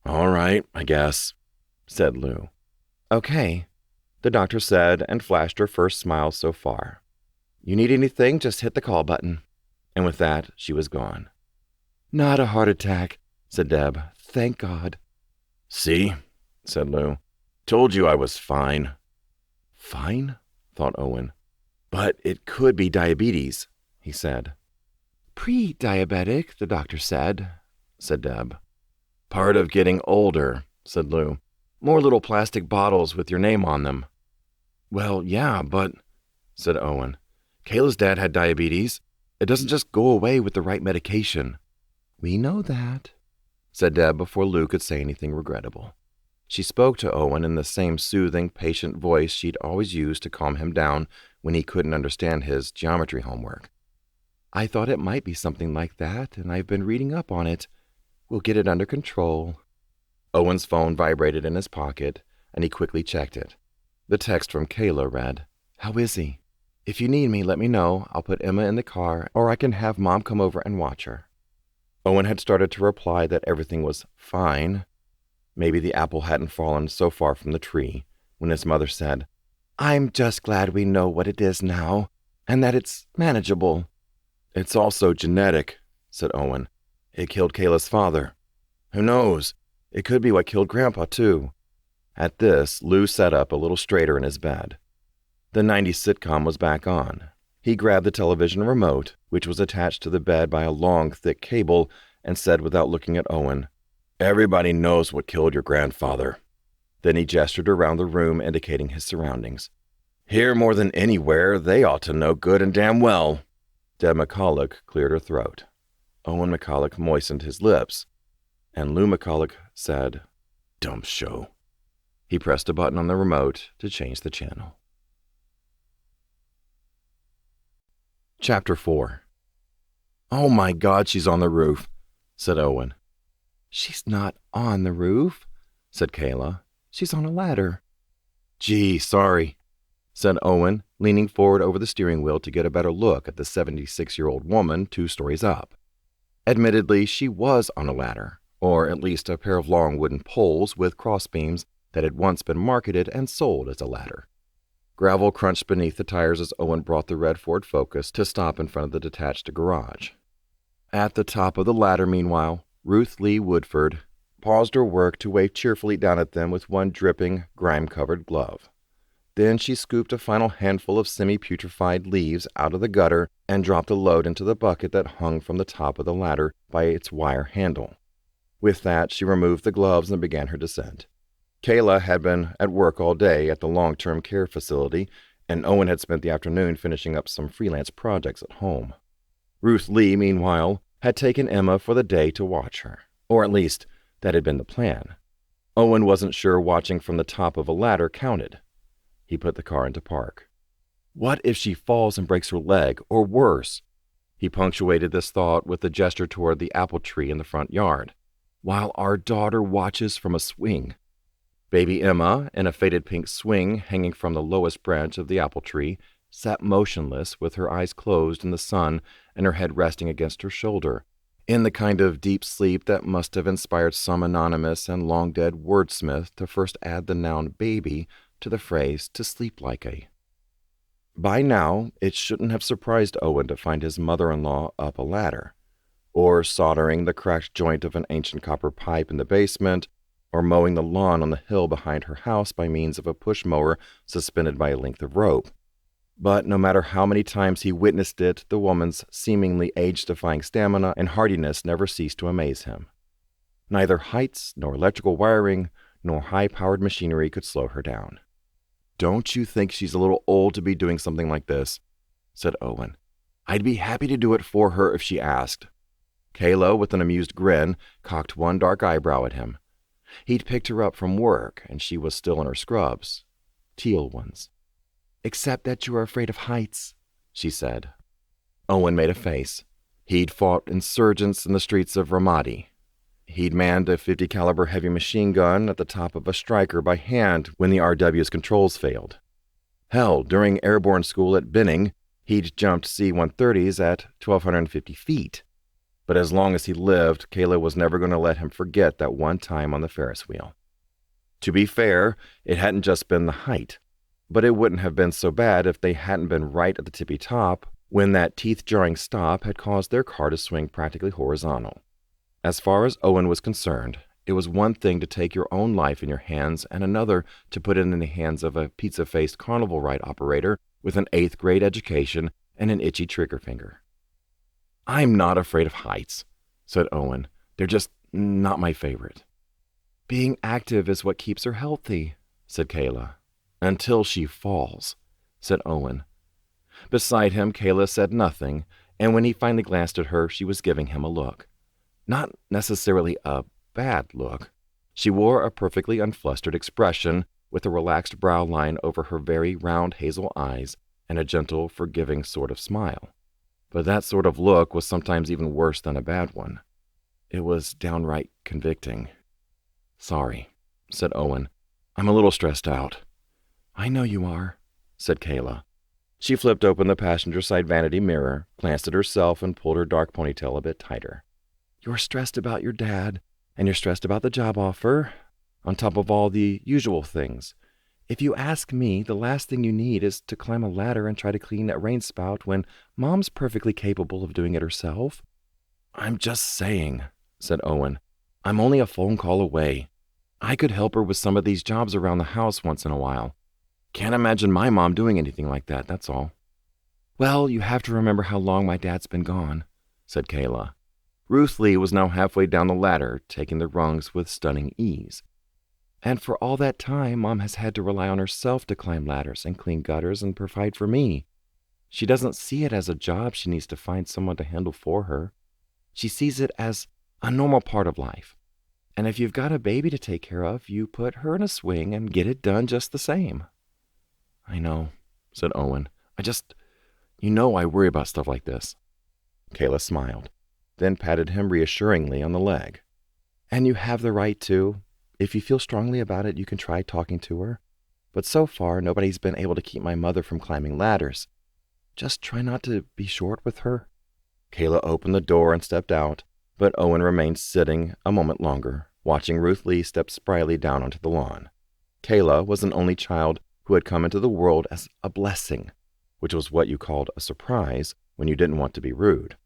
A: "All right, I guess," said Lou. "Okay," the doctor said and flashed her first smile so far. "You need anything, just hit the call button." And with that, she was gone. "Not a heart attack," said Deb. "Thank God." "See," said Lou. "Told you I was fine." "Fine?" thought Owen. "But it could be diabetes," he said. "Pre-diabetic, the doctor said," said Deb. "Part of getting older," said Lou. "More little plastic bottles with your name on them." "Well, yeah, but," said Owen, "Kayla's dad had diabetes. It doesn't just go away with the right medication." "We know that," said Deb before Lou could say anything regrettable. She spoke to Owen in the same soothing, patient voice she'd always used to calm him down when he couldn't understand his geometry homework. "I thought it might be something like that, and I've been reading up on it. We'll get it under control." Owen's phone vibrated in his pocket, and he quickly checked it. The text from Kayla read, "How is he? If you need me, let me know. I'll put Emma in the car, or I can have Mom come over and watch her." Owen had started to reply that everything was fine. Maybe the apple hadn't fallen so far from the tree, when his mother said, "I'm just glad we know what it is now, and that it's manageable." "It's also genetic," said Owen. "It killed Kayla's father. Who knows? It could be what killed Grandpa, too." At this, Lou sat up a little straighter in his bed. The 90s sitcom was back on. He grabbed the television remote, which was attached to the bed by a long, thick cable, and said without looking at Owen, "Everybody knows what killed your grandfather." Then he gestured around the room, indicating his surroundings. "Here more than anywhere, they ought to know good and damn well." Deb MacCulloch cleared her throat. Owen MacCulloch moistened his lips, and Lou MacCulloch said, "Dumb show." He pressed a button on the remote to change the channel. Chapter 4. "Oh my God, she's on the roof," said Owen. "She's not on the roof," said Kayla. "She's on a ladder." "Gee, sorry," said Owen, leaning forward over the steering wheel to get a better look at the 76-year-old woman 2 stories up. Admittedly, she was on a ladder, or at least a pair of long wooden poles with crossbeams that had once been marketed and sold as a ladder. Gravel crunched beneath the tires as Owen brought the red Ford Focus to stop in front of the detached garage. At the top of the ladder, meanwhile, Ruth Lee Woodford paused her work to wave cheerfully down at them with one dripping, grime-covered glove. Then she scooped a final handful of semi-putrefied leaves out of the gutter and dropped a load into the bucket that hung from the top of the ladder by its wire handle. With that, she removed the gloves and began her descent. Kayla had been at work all day at the long-term care facility, and Owen had spent the afternoon finishing up some freelance projects at home. Ruth Lee, meanwhile, had taken Emma for the day to watch her, or at least that had been the plan. Owen wasn't sure watching from the top of a ladder counted. He put the car into park. What if she falls and breaks her leg, or worse? He punctuated this thought with a gesture toward the apple tree in the front yard. "While our daughter watches from a swing." Baby Emma, in a faded pink swing hanging from the lowest branch of the apple tree, sat motionless with her eyes closed in the sun and her head resting against her shoulder, in the kind of deep sleep that must have inspired some anonymous and long-dead wordsmith to first add the noun baby to the phrase to sleep like a. By now, it shouldn't have surprised Owen to find his mother-in-law up a ladder, or soldering the cracked joint of an ancient copper pipe in the basement, or mowing the lawn on the hill behind her house by means of a push mower suspended by a length of rope. But no matter how many times he witnessed it, the woman's seemingly age-defying stamina and hardiness never ceased to amaze him. Neither heights, nor electrical wiring, nor high-powered machinery could slow her down. "Don't you think she's a little old to be doing something like this?" said Owen. "I'd be happy to do it for her if she asked." Kayla, with an amused grin, cocked one dark eyebrow at him. He'd picked her up from work, and she was still in her scrubs. Teal ones. "Except that you are afraid of heights," she said. Owen made a face. He'd fought insurgents in the streets of Ramadi. He'd manned a .50 caliber heavy machine gun at the top of a striker by hand when the RW's controls failed. Hell, during airborne school at Benning, he'd jumped C-130s at 1,250 feet. But as long as he lived, Kayla was never going to let him forget that one time on the Ferris wheel. To be fair, it hadn't just been the height, but it wouldn't have been so bad if they hadn't been right at the tippy top when that teeth-jarring stop had caused their car to swing practically horizontal. As far as Owen was concerned, it was one thing to take your own life in your hands and another to put it in the hands of a pizza-faced carnival ride operator with an 8th-grade education and an itchy trigger finger. "I'm not afraid of heights," said Owen. "They're just not my favorite." "Being active is what keeps her healthy," said Kayla. "Until she falls," said Owen. Beside him, Kayla said nothing, and when he finally glanced at her, she was giving him a look. Not necessarily a bad look. She wore a perfectly unflustered expression, with a relaxed brow line over her very round hazel eyes and a gentle, forgiving sort of smile. But that sort of look was sometimes even worse than a bad one. It was downright convicting. "Sorry," said Owen. "I'm a little stressed out." "I know you are," said Kayla. She flipped open the passenger side vanity mirror, glanced at herself, and pulled her dark ponytail a bit tighter. "You're stressed about your dad, and you're stressed about the job offer, on top of all the usual things. If you ask me, the last thing you need is to climb a ladder and try to clean a rain spout when Mom's perfectly capable of doing it herself." "I'm just saying," said Owen. "I'm only a phone call away. I could help her with some of these jobs around the house once in a while. Can't imagine my mom doing anything like that, that's all." "Well, you have to remember how long my dad's been gone," said Kayla. Ruth Lee was now halfway down the ladder, taking the rungs with stunning ease. "And for all that time, Mom has had to rely on herself to climb ladders and clean gutters and provide for me. She doesn't see it as a job she needs to find someone to handle for her. She sees it as a normal part of life. And if you've got a baby to take care of, you put her in a swing and get it done just the same." "I know," said Owen. I worry about stuff like this." Kayla smiled, then patted him reassuringly on the leg. "And you have the right to. If you feel strongly about it, you can try talking to her. But so far, nobody's been able to keep my mother from climbing ladders. Just try not to be short with her." Kayla opened the door and stepped out, but Owen remained sitting a moment longer, watching Ruth Lee step spryly down onto the lawn. Kayla was an only child who had come into the world as a blessing, which was what you called a surprise when you didn't want to be rude,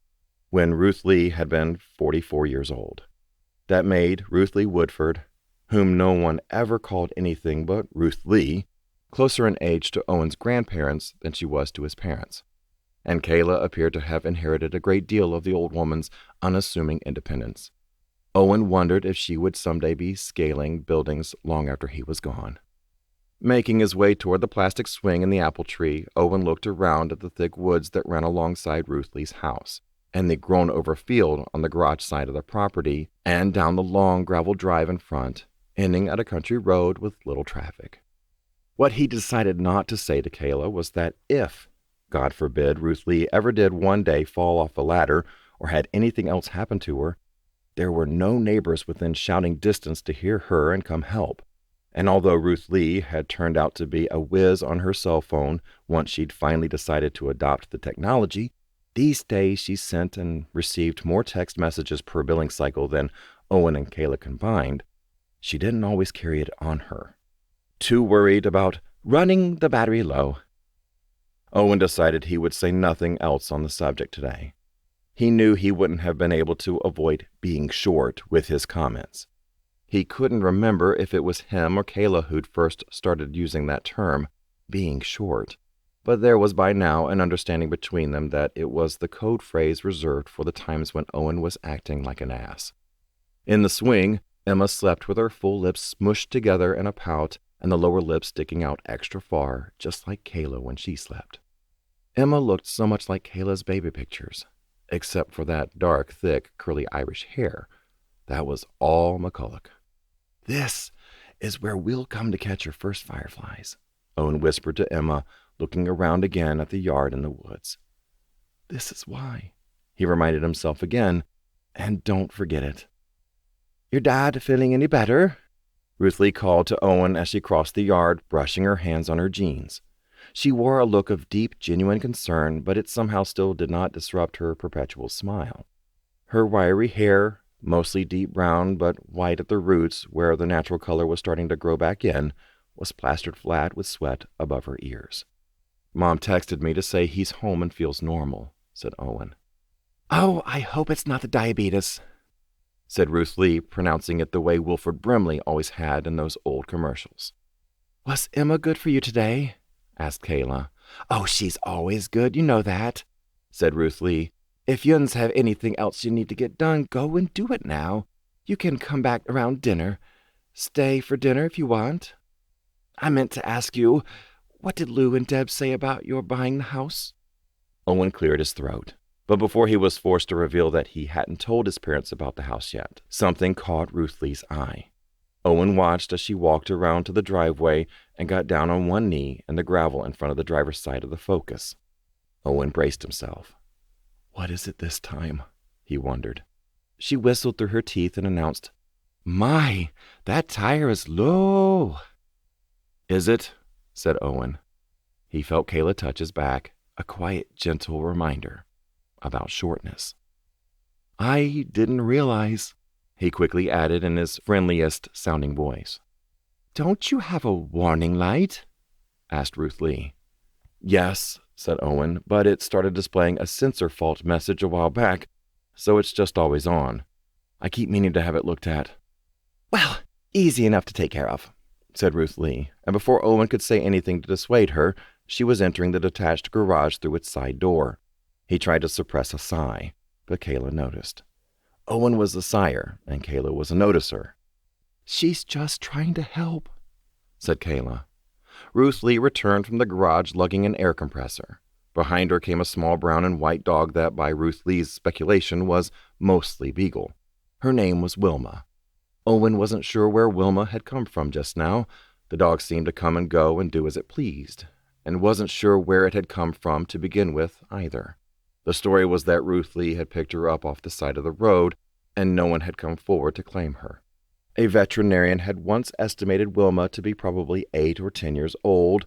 A: when Ruth Lee had been 44 years old. That made Ruth Lee Woodford, whom no one ever called anything but Ruth Lee, closer in age to Owen's grandparents than she was to his parents. And Kayla appeared to have inherited a great deal of the old woman's unassuming independence. Owen wondered if she would someday be scaling buildings long after he was gone. Making his way toward the plastic swing in the apple tree, Owen looked around at the thick woods that ran alongside Ruth Lee's house, and the grown-over field on the garage side of the property, and down the long gravel drive in front, ending at a country road with little traffic. What he decided not to say to Kayla was that if, God forbid, Ruth Lee ever did one day fall off a ladder or had anything else happen to her, there were no neighbors within shouting distance to hear her and come help. And although Ruth Lee had turned out to be a whiz on her cell phone once she'd finally decided to adopt the technology, these days she sent and received more text messages per billing cycle than Owen and Kayla combined. She didn't always carry it on her. Too worried about running the battery low. Owen decided he would say nothing else on the subject today. He knew he wouldn't have been able to avoid being short with his comments. He couldn't remember if it was him or Kayla who'd first started using that term, being short, but there was by now an understanding between them that it was the code phrase reserved for the times when Owen was acting like an ass. In the swing, Emma slept with her full lips smushed together in a pout and the lower lip sticking out extra far, just like Kayla when she slept. Emma looked so much like Kayla's baby pictures, except for that dark, thick, curly Irish hair. That was all MacCulloch. "This is where we'll come to catch your first fireflies," Owen whispered to Emma, looking around again at the yard and the woods. "This is why," he reminded himself again, "and don't forget it." "Your dad feeling any better?" Ruth Lee called to Owen as she crossed the yard, brushing her hands on her jeans. She wore a look of deep, genuine concern, but it somehow still did not disrupt her perpetual smile. Her wiry hair, mostly deep brown but white at the roots where the natural color was starting to grow back in, was plastered flat with sweat above her ears. "Mom texted me to say he's home and feels normal," said Owen. "Oh, I hope it's not the diabetes," said Ruth Lee, pronouncing it the way Wilford Brimley always had in those old commercials. "Was Emma good for you today?" asked Kayla. "Oh, she's always good, you know that," said Ruth Lee. "If yuns have anything else you need to get done, go and do it now. You can come back around dinner. Stay for dinner if you want. I meant to ask you, what did Lou and Deb say about your buying the house?" Owen cleared his throat, but before he was forced to reveal that he hadn't told his parents about the house yet, something caught Ruth Lee's eye. Owen watched as she walked around to the driveway and got down on one knee in the gravel in front of the driver's side of the Focus. Owen braced himself. "What is it this time?" he wondered. She whistled through her teeth and announced, "My, that tire is low." "Is it?" said Owen. He felt Kayla touch his back, a quiet, gentle reminder about shortness. "I didn't realize," he quickly added in his friendliest-sounding voice. "Don't you have a warning light?" asked Ruth Lee. "Yes," said Owen, "but it started displaying a sensor fault message a while back, so it's just always on. I keep meaning to have it looked at." "Well, easy enough to take care of," said Ruth Lee, and before Owen could say anything to dissuade her, she was entering the detached garage through its side door. He tried to suppress a sigh, but Kayla noticed. Owen was the sire, and Kayla was a noticer. "She's just trying to help," said Kayla. Ruth Lee returned from the garage lugging an air compressor. Behind her came a small brown and white dog that, by Ruth Lee's speculation, was mostly beagle. Her name was Wilma. Owen wasn't sure where Wilma had come from just now. The dog seemed to come and go and do as it pleased, and wasn't sure where it had come from to begin with either. The story was that Ruth Lee had picked her up off the side of the road, and no one had come forward to claim her. A veterinarian had once estimated Wilma to be probably 8 or 10 years old,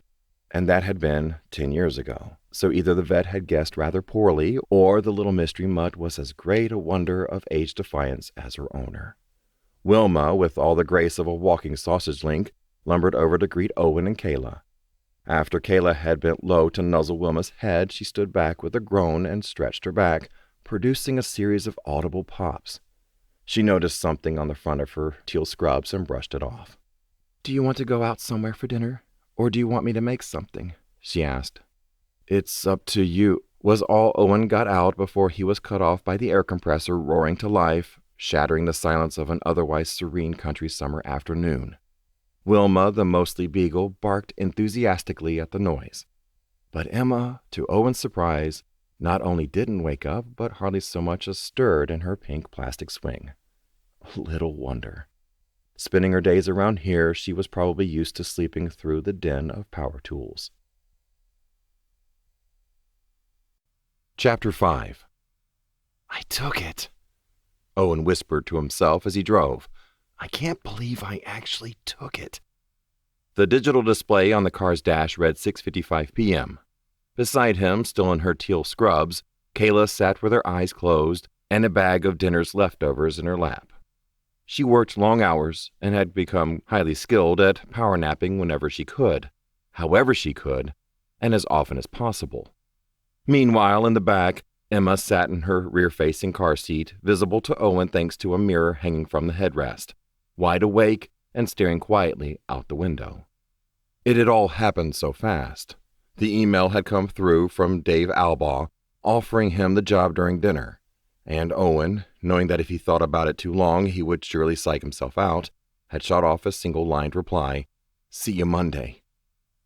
A: and that had been 10 years ago. So either the vet had guessed rather poorly, or the little mystery mutt was as great a wonder of age defiance as her owner. Wilma, with all the grace of a walking sausage link, lumbered over to greet Owen and Kayla. After Kayla had bent low to nuzzle Wilma's head, she stood back with a groan and stretched her back, producing a series of audible pops. She noticed something on the front of her teal scrubs and brushed it off. "Do you want to go out somewhere for dinner, or do you want me to make something?" she asked. "It's up to you," was all Owen got out before he was cut off by the air compressor roaring to life, shattering the silence of an otherwise serene country summer afternoon. Wilma, the mostly beagle, barked enthusiastically at the noise. But Emma, to Owen's surprise, not only didn't wake up, but hardly so much as stirred in her pink plastic swing. Little wonder. Spending her days around here, she was probably used to sleeping through the din of power tools. Chapter 5. "I took it," Owen whispered to himself as he drove. "I can't believe I actually took it." The digital display on the car's dash read 6:55 p.m. Beside him, still in her teal scrubs, Kayla sat with her eyes closed and a bag of dinner's leftovers in her lap. She worked long hours and had become highly skilled at power napping whenever she could, however she could, and as often as possible. Meanwhile, in the back, Emma sat in her rear-facing car seat, visible to Owen thanks to a mirror hanging from the headrest, wide awake and staring quietly out the window. It had all happened so fast. The email had come through from Dave Albaugh, offering him the job during dinner, and Owen, knowing that if he thought about it too long he would surely psych himself out, had shot off a single-lined reply, "See you Monday,"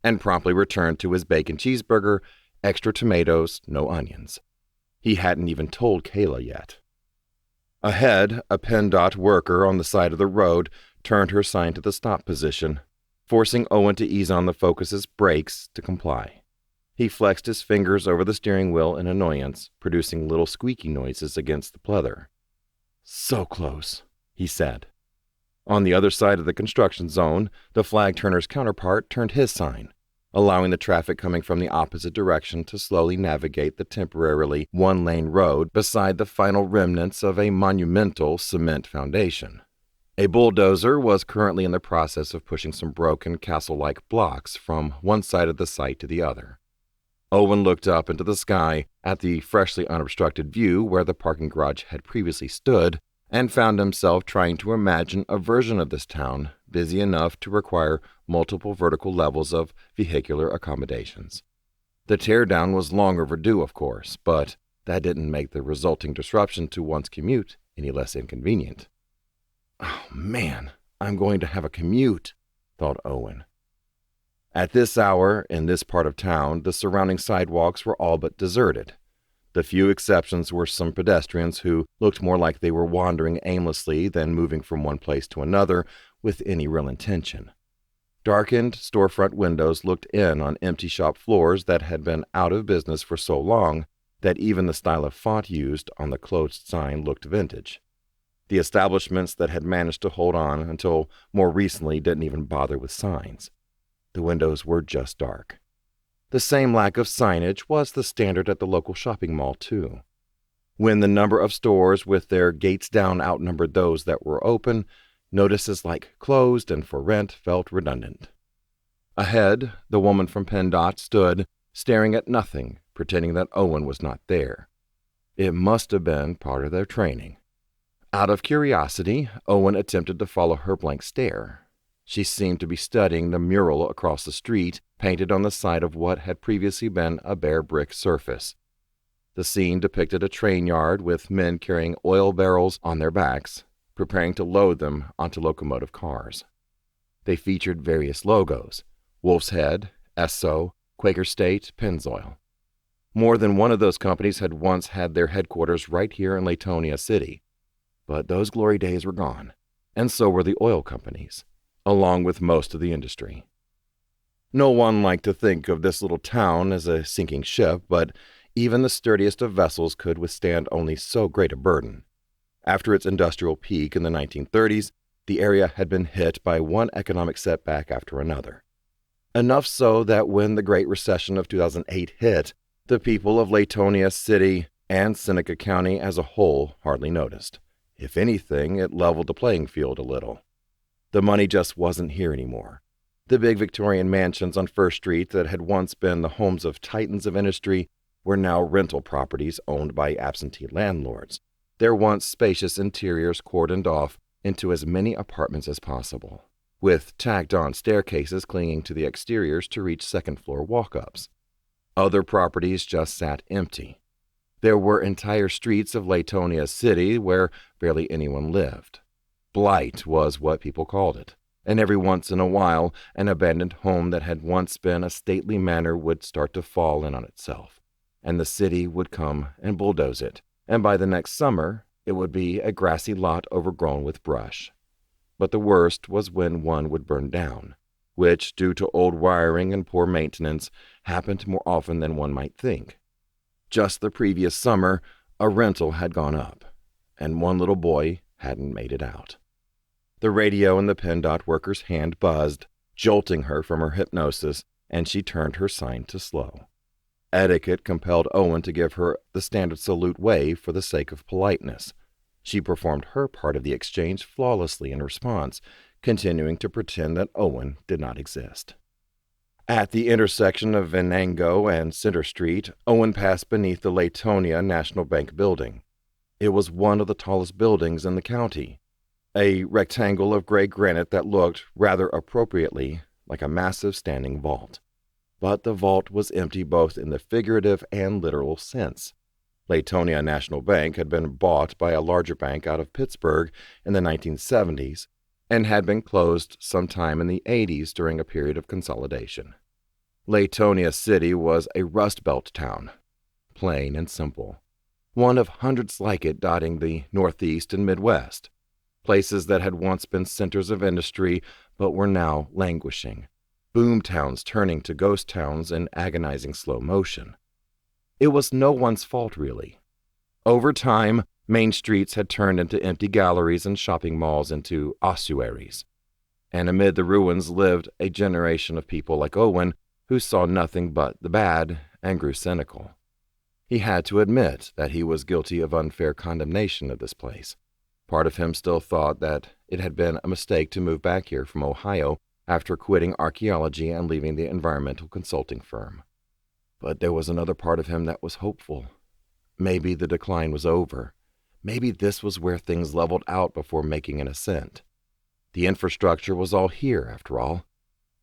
A: and promptly returned to his bacon cheeseburger, extra tomatoes, no onions. He hadn't even told Kayla yet. Ahead, a PennDOT worker on the side of the road turned her sign to the stop position, forcing Owen to ease on the Focus's brakes to comply. He flexed his fingers over the steering wheel in annoyance, producing little squeaky noises against the pleather. "So close," he said. On the other side of the construction zone, the flag turner's counterpart turned his sign, allowing the traffic coming from the opposite direction to slowly navigate the temporarily one-lane road beside the final remnants of a monumental cement foundation. A bulldozer was currently in the process of pushing some broken castle-like blocks from one side of the site to the other. Owen looked up into the sky at the freshly unobstructed view where the parking garage had previously stood and found himself trying to imagine a version of this town busy enough to require multiple vertical levels of vehicular accommodations. The teardown was long overdue, of course, but that didn't make the resulting disruption to one's commute any less inconvenient. "Oh, man, I'm going to have a commute," thought Owen. At this hour, in this part of town, the surrounding sidewalks were all but deserted. The few exceptions were some pedestrians who looked more like they were wandering aimlessly than moving from one place to another with any real intention. Darkened storefront windows looked in on empty shop floors that had been out of business for so long that even the style of font used on the closed sign looked vintage. The establishments that had managed to hold on until more recently didn't even bother with signs. The windows were just dark. The same lack of signage was the standard at the local shopping mall, too. When the number of stores with their gates down outnumbered those that were open, notices like closed and for rent felt redundant. Ahead, the woman from PennDOT stood, staring at nothing, pretending that Owen was not there. It must have been part of their training. Out of curiosity, Owen attempted to follow her blank stare. She seemed to be studying the mural across the street, painted on the side of what had previously been a bare brick surface. The scene depicted a train yard with men carrying oil barrels on their backs, preparing to load them onto locomotive cars. They featured various logos: Wolf's Head, Esso, Quaker State, Pennzoil. More than one of those companies had once had their headquarters right here in Latonia City. But those glory days were gone, and so were the oil companies, along with most of the industry. No one liked to think of this little town as a sinking ship, but even the sturdiest of vessels could withstand only so great a burden. After its industrial peak in the 1930s, the area had been hit by one economic setback after another. Enough so that when the Great Recession of 2008 hit, the people of Latonia City and Seneca County as a whole hardly noticed. If anything, it leveled the playing field a little. The money just wasn't here anymore. The big Victorian mansions on First Street that had once been the homes of titans of industry were now rental properties owned by absentee landlords, their once spacious interiors cordoned off into as many apartments as possible, with tacked-on staircases clinging to the exteriors to reach second-floor walk-ups. Other properties just sat empty. There were entire streets of Latonia City where barely anyone lived. Blight was what people called it, and every once in a while an abandoned home that had once been a stately manor would start to fall in on itself, and the city would come and bulldoze it, and by the next summer it would be a grassy lot overgrown with brush. But the worst was when one would burn down, which, due to old wiring and poor maintenance, happened more often than one might think. Just the previous summer, a rental had gone up, and one little boy hadn't made it out. The radio in the PennDOT worker's hand buzzed, jolting her from her hypnosis, and she turned her sign to slow. Etiquette compelled Owen to give her the standard salute wave for the sake of politeness. She performed her part of the exchange flawlessly in response, continuing to pretend that Owen did not exist. At the intersection of Venango and Center Street, Owen passed beneath the Latonia National Bank building. It was one of the tallest buildings in the county, a rectangle of gray granite that looked, rather appropriately, like a massive standing vault. But the vault was empty both in the figurative and literal sense. Latonia National Bank had been bought by a larger bank out of Pittsburgh in the 1970s, and had been closed sometime in the 80s during a period of consolidation. Latonia City was a Rust Belt town, plain and simple, one of hundreds like it dotting the Northeast and Midwest, places that had once been centers of industry but were now languishing, boom towns turning to ghost towns in agonizing slow motion. It was no one's fault, really. Over time, main streets had turned into empty galleries and shopping malls into ossuaries. And amid the ruins lived a generation of people like Owen who saw nothing but the bad and grew cynical. He had to admit that he was guilty of unfair condemnation of this place. Part of him still thought that it had been a mistake to move back here from Ohio after quitting archaeology and leaving the environmental consulting firm. But there was another part of him that was hopeful. Maybe the decline was over. Maybe this was where things leveled out before making an ascent. The infrastructure was all here, after all.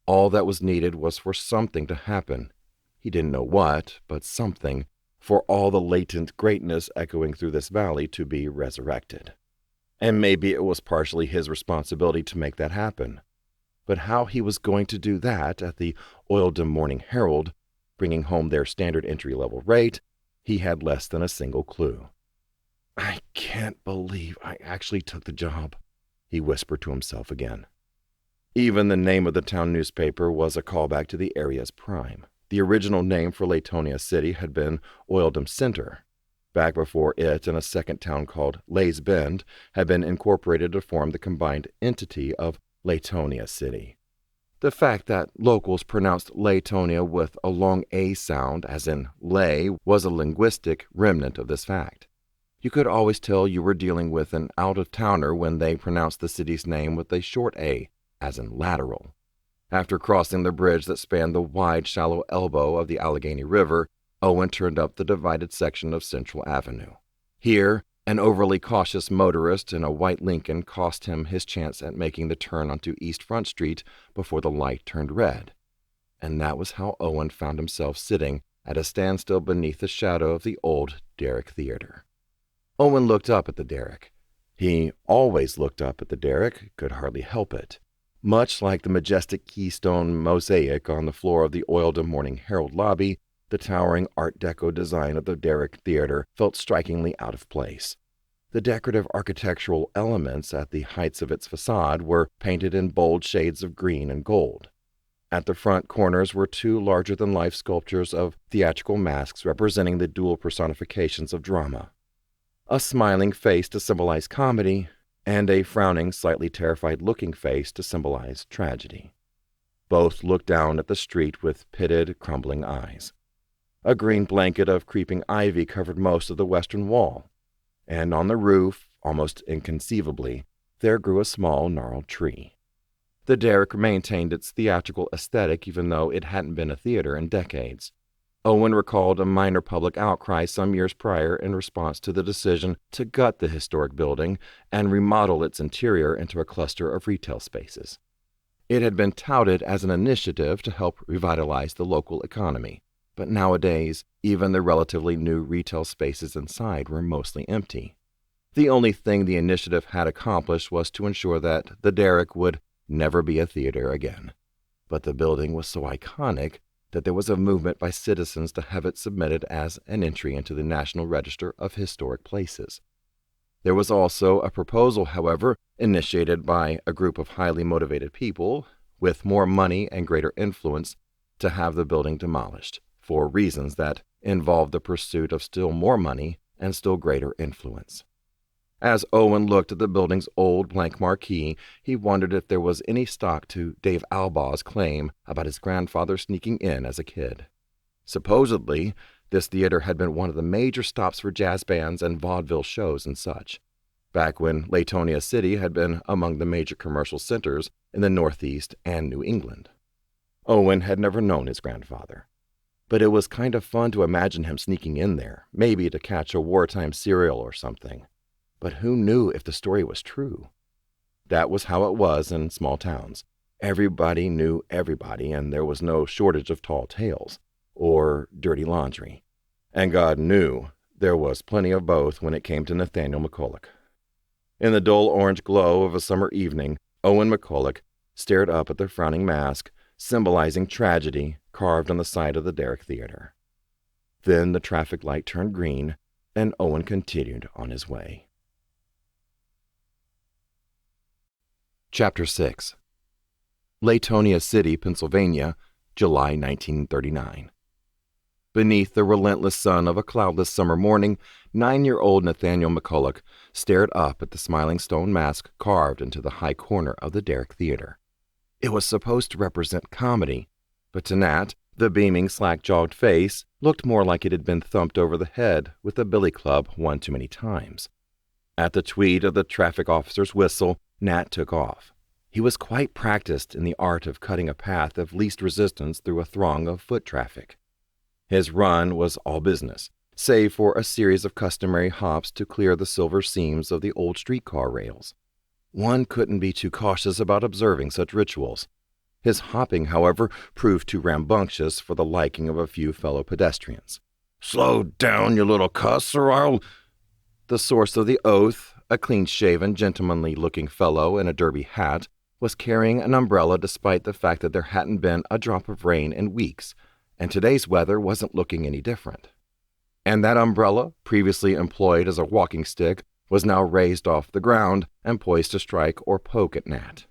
A: All that was needed was for something to happen. He didn't know what, but something, for all the latent greatness echoing through this valley to be resurrected. And maybe it was partially his responsibility to make that happen. But how he was going to do that at the Oildom Morning Herald, bringing home their standard entry-level rate, he had less than a single clue. "I can't believe I actually took the job," he whispered to himself again. Even the name of the town newspaper was a callback to the area's prime. The original name for Latonia City had been Oildham Center, back before it and a second town called Lays Bend had been incorporated to form the combined entity of Latonia City. The fact that locals pronounced Latonia with a long A sound, as in lay, was a linguistic remnant of this fact. You could always tell you were dealing with an out-of-towner when they pronounced the city's name with a short A, as in lateral. After crossing the bridge that spanned the wide, shallow elbow of the Allegheny River, Owen turned up the divided section of Central Avenue. Here, an overly cautious motorist in a white Lincoln cost him his chance at making the turn onto East Front Street before the light turned red. And that was how Owen found himself sitting at a standstill beneath the shadow of the old Derrick Theater. Owen looked up at the Derrick. He always looked up at the Derrick, could hardly help it. Much like the majestic keystone mosaic on the floor of the Oildham Morning Herald lobby, the towering Art Deco design of the Derrick Theater felt strikingly out of place. The decorative architectural elements at the heights of its facade were painted in bold shades of green and gold. At the front corners were two larger-than-life sculptures of theatrical masks representing the dual personifications of drama: a smiling face to symbolize comedy, and a frowning, slightly terrified-looking face to symbolize tragedy. Both looked down at the street with pitted, crumbling eyes. A green blanket of creeping ivy covered most of the western wall, and on the roof, almost inconceivably, there grew a small, gnarled tree. The Derrick maintained its theatrical aesthetic even though it hadn't been a theater in decades. Owen recalled a minor public outcry some years prior in response to the decision to gut the historic building and remodel its interior into a cluster of retail spaces. It had been touted as an initiative to help revitalize the local economy, but nowadays, even the relatively new retail spaces inside were mostly empty. The only thing the initiative had accomplished was to ensure that the Derrick would never be a theater again. But the building was so iconic that there was a movement by citizens to have it submitted as an entry into the National Register of Historic Places. There was also a proposal, however, initiated by a group of highly motivated people with more money and greater influence to have the building demolished, for reasons that involved the pursuit of still more money and still greater influence. As Owen looked at the building's old blank marquee, he wondered if there was any stock to Dave Albaugh's claim about his grandfather sneaking in as a kid. Supposedly, this theater had been one of the major stops for jazz bands and vaudeville shows and such, back when Latonia City had been among the major commercial centers in the Northeast and New England. Owen had never known his grandfather, but it was kind of fun to imagine him sneaking in there, maybe to catch a wartime serial or something. But who knew if the story was true? That was how it was in small towns. Everybody knew everybody, and there was no shortage of tall tales or dirty laundry. And God knew there was plenty of both when it came to Nathaniel MacCulloch. In the dull orange glow of a summer evening, Owen MacCulloch stared up at the frowning mask, symbolizing tragedy, carved on the side of the Derrick Theater. Then the traffic light turned green, and Owen continued on his way. Chapter 6. Latonia City, Pennsylvania, July 1939. Beneath the relentless sun of a cloudless summer morning, 9-year-old Nathaniel MacCulloch stared up at the smiling stone mask carved into the high corner of the Derrick Theater. It was supposed to represent comedy, but to Nat, the beaming, slack-jawed face looked more like it had been thumped over the head with a billy club one too many times. At the tweet of the traffic officer's whistle, Nat took off. He was quite practiced in the art of cutting a path of least resistance through a throng of foot traffic. His run was all business, save for a series of customary hops to clear the silver seams of the old streetcar rails. One couldn't be too cautious about observing such rituals. His hopping, however, proved too rambunctious for the liking of a few fellow pedestrians. "Slow down, you little cuss, or I'll—" The source of the oath, a clean-shaven, gentlemanly-looking fellow in a derby hat, was carrying an umbrella despite the fact that there hadn't been a drop of rain in weeks, and today's weather wasn't looking any different. And that umbrella, previously employed as a walking stick, was now raised off the ground and poised to strike or poke at Nat.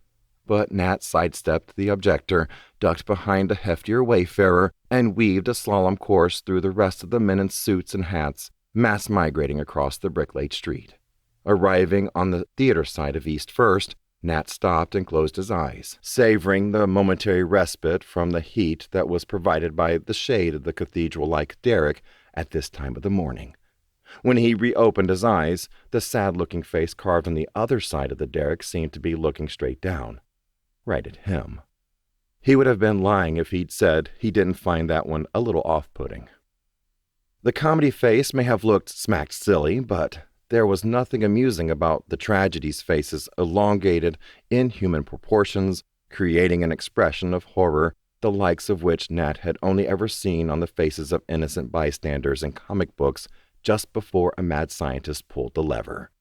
A: But Nat sidestepped the objector, ducked behind a heftier wayfarer, and weaved a slalom course through the rest of the men in suits and hats, mass migrating across the brick-laid street. Arriving on the theater side of East First, Nat stopped and closed his eyes, savoring the momentary respite from the heat that was provided by the shade of the cathedral-like derrick at this time of the morning. When he reopened his eyes, the sad-looking face carved on the other side of the derrick seemed to be looking straight down, right at him. He would have been lying if he'd said he didn't find that one a little off-putting. The comedy face may have looked smacked silly, but there was nothing amusing about the tragedy's face's elongated, inhuman proportions, creating an expression of horror the likes of which Nat had only ever seen on the faces of innocent bystanders in comic books just before a mad scientist pulled the lever.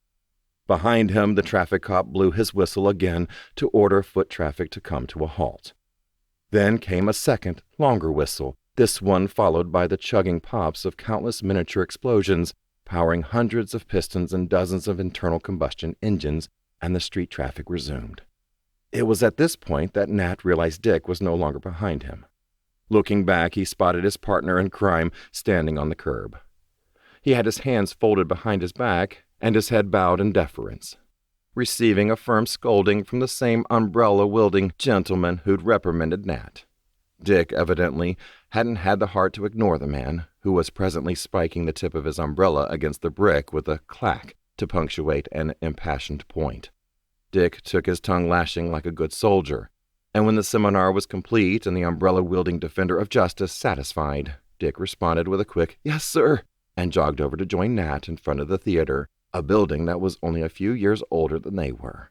A: Behind him, the traffic cop blew his whistle again to order foot traffic to come to a halt. Then came a second, longer whistle, this one followed by the chugging pops of countless miniature explosions, powering hundreds of pistons and dozens of internal combustion engines, and the street traffic resumed. It was at this point that Nat realized Dick was no longer behind him. Looking back, he spotted his partner in crime standing on the curb. He had his hands folded behind his back and his head bowed in deference, receiving a firm scolding from the same umbrella-wielding gentleman who'd reprimanded Nat. Dick, evidently, hadn't had the heart to ignore the man, who was presently spiking the tip of his umbrella against the brick with a clack to punctuate an impassioned point. Dick took his tongue lashing like a good soldier, and when the seminar was complete and the umbrella-wielding defender of justice satisfied, Dick responded with a quick, "Yes, sir," and jogged over to join Nat in front of the theater, a building that was only a few years older than they were.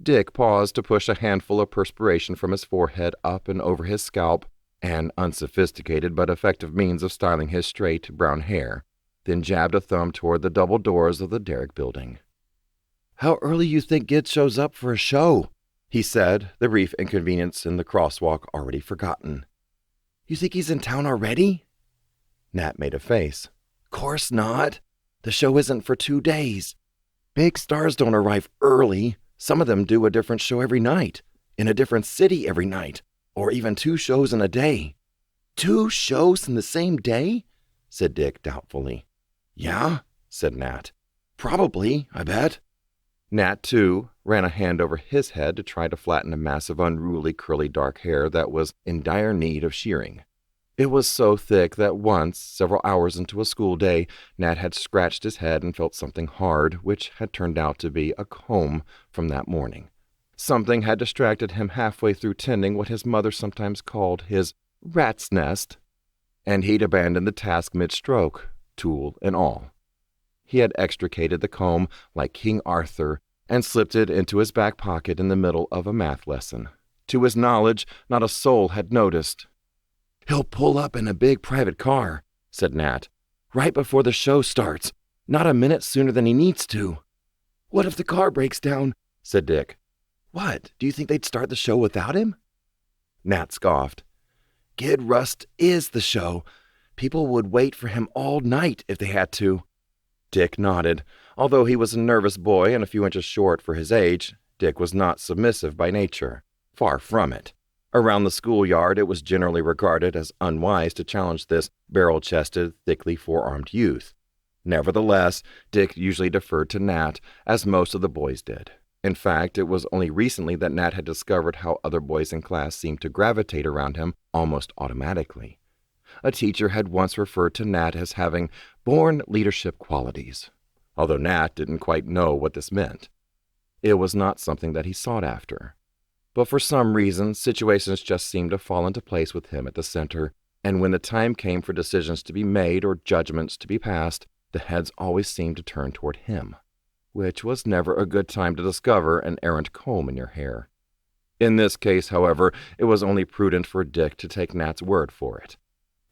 A: Dick paused to push a handful of perspiration from his forehead up and over his scalp, an unsophisticated but effective means of styling his straight brown hair, then jabbed a thumb toward the double doors of the derrick building. "How early you think Gid shows up for a show?" he said, the brief inconvenience in the crosswalk already forgotten. "You think he's in town already?" Nat made a face. "Course not. The show isn't for 2 days. Big stars don't arrive early. Some of them do a different show every night, in a different city every night, or even 2 shows in a day." "2 shows in the same day?" said Dick doubtfully. "Yeah," said Nat. "Probably, I bet." Nat, too, ran a hand over his head to try to flatten a mass of unruly curly dark hair that was in dire need of shearing. It was so thick that once, several hours into a school day, Nat had scratched his head and felt something hard, which had turned out to be a comb from that morning. Something had distracted him halfway through tending what his mother sometimes called his rat's nest, and he'd abandoned the task mid-stroke, tool and all. He had extricated the comb like King Arthur and slipped it into his back pocket in the middle of a math lesson. To his knowledge, not a soul had noticed. "He'll pull up in a big private car," said Nat, "right before the show starts, not a minute sooner than he needs to." "What if the car breaks down?" said Dick. "What, do you think they'd start the show without him?" Nat scoffed. "Gid Rust is the show. People would wait for him all night if they had to." Dick nodded. Although he was a nervous boy and a few inches short for his age, Dick was not submissive by nature. Far from it. Around the schoolyard, it was generally regarded as unwise to challenge this barrel-chested, thickly forearmed youth. Nevertheless, Dick usually deferred to Nat, as most of the boys did. In fact, it was only recently that Nat had discovered how other boys in class seemed to gravitate around him almost automatically. A teacher had once referred to Nat as having born leadership qualities, although Nat didn't quite know what this meant. It was not something that he sought after. But for some reason, situations just seemed to fall into place with him at the center, and when the time came for decisions to be made or judgments to be passed, the heads always seemed to turn toward him, which was never a good time to discover an errant comb in your hair. In this case, however, it was only prudent for Dick to take Nat's word for it,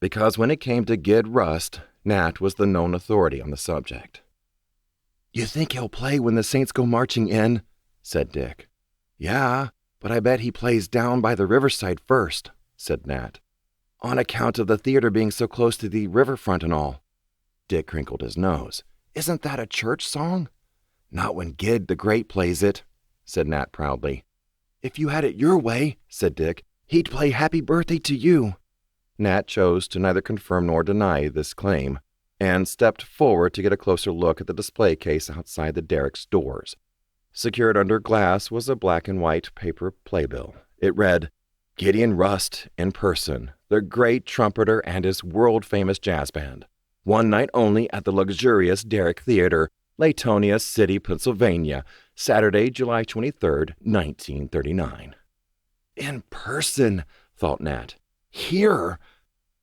A: because when it came to Gid Rust, Nat was the known authority on the subject. "You think he'll play when the Saints go marching in?" said Dick. "Yeah, but I bet he plays down by the riverside first," said Nat, "on account of the theater being so close to the riverfront and all." Dick crinkled his nose. "Isn't that a church song?" "Not when Gid the Great plays it," said Nat proudly. "If you had it your way," said Dick, "he'd play Happy Birthday to You." Nat chose to neither confirm nor deny this claim, and stepped forward to get a closer look at the display case outside the Derrick's doors. Secured under glass was a black and white paper playbill. It read, "Gideon Rust in person, the great trumpeter and his world-famous jazz band. One night only at the luxurious Derrick Theater, Latonia City, Pennsylvania, Saturday, July 23rd, 1939. In person, thought Nat. Here!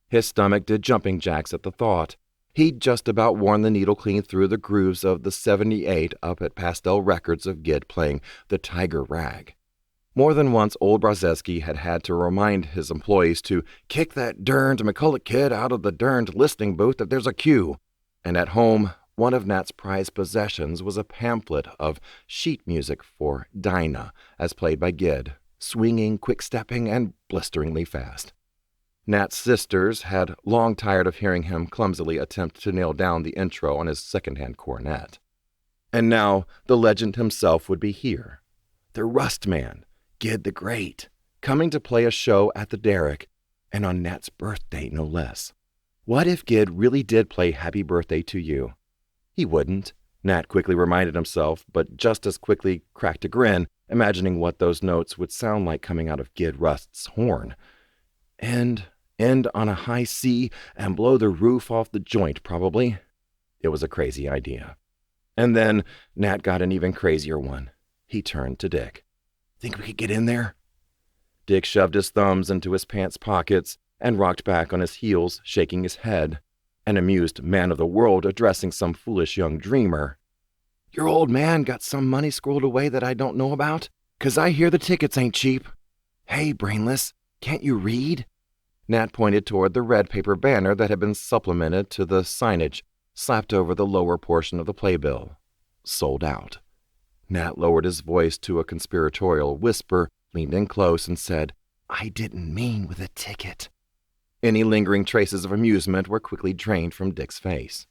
A: His stomach did jumping jacks at the thought. He'd just about worn the needle clean through the grooves of the 78 up at Pastel Records of Gid playing The Tiger Rag. More than once, old Brzezinski had to remind his employees to kick that derned MacCulloch kid out of the derned listening booth if there's a cue. And at home, one of Nat's prized possessions was a pamphlet of sheet music for Dinah, as played by Gid, swinging, quick-stepping, and blisteringly fast. Nat's sisters had long tired of hearing him clumsily attempt to nail down the intro on his second-hand cornet. And now the legend himself would be here. The Rust Man, Gid the Great, coming to play a show at the Derrick, and on Nat's birthday, no less. What if Gid really did play Happy Birthday to You? He wouldn't, Nat quickly reminded himself, but just as quickly cracked a grin, imagining what those notes would sound like coming out of Gid Rust's horn. And end on a high C and blow the roof off the joint, probably. It was a crazy idea. And then Nat got an even crazier one. He turned to Dick. Think we could get in there? Dick shoved his thumbs into his pants pockets and rocked back on his heels, shaking his head, an amused man of the world addressing some foolish young dreamer. Your old man got some money squirreled away that I don't know about? 'Cause I hear the tickets ain't cheap. Hey, brainless, can't you read? Nat pointed toward the red paper banner that had been supplemented to the signage slapped over the lower portion of the playbill. Sold out. Nat lowered his voice to a conspiratorial whisper, leaned in close, and said, I didn't mean with a ticket. Any lingering traces of amusement were quickly drained from Dick's face.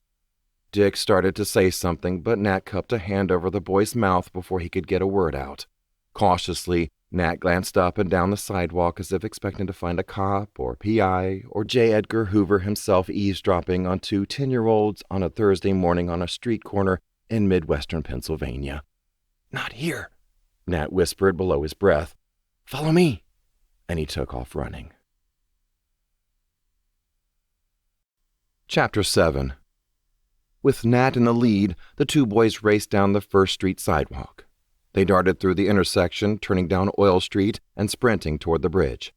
A: Dick started to say something, but Nat cupped a hand over the boy's mouth before he could get a word out. Cautiously, Nat glanced up and down the sidewalk as if expecting to find a cop or PI or J. Edgar Hoover himself eavesdropping on two 10-year-olds on a Thursday morning on a street corner in Midwestern Pennsylvania. Not here, Nat whispered below his breath. Follow me. And he took off running. Chapter 7. With Nat in the lead, the two boys raced down the First Street sidewalk. They darted through the intersection, turning down Oil Street and sprinting toward the bridge.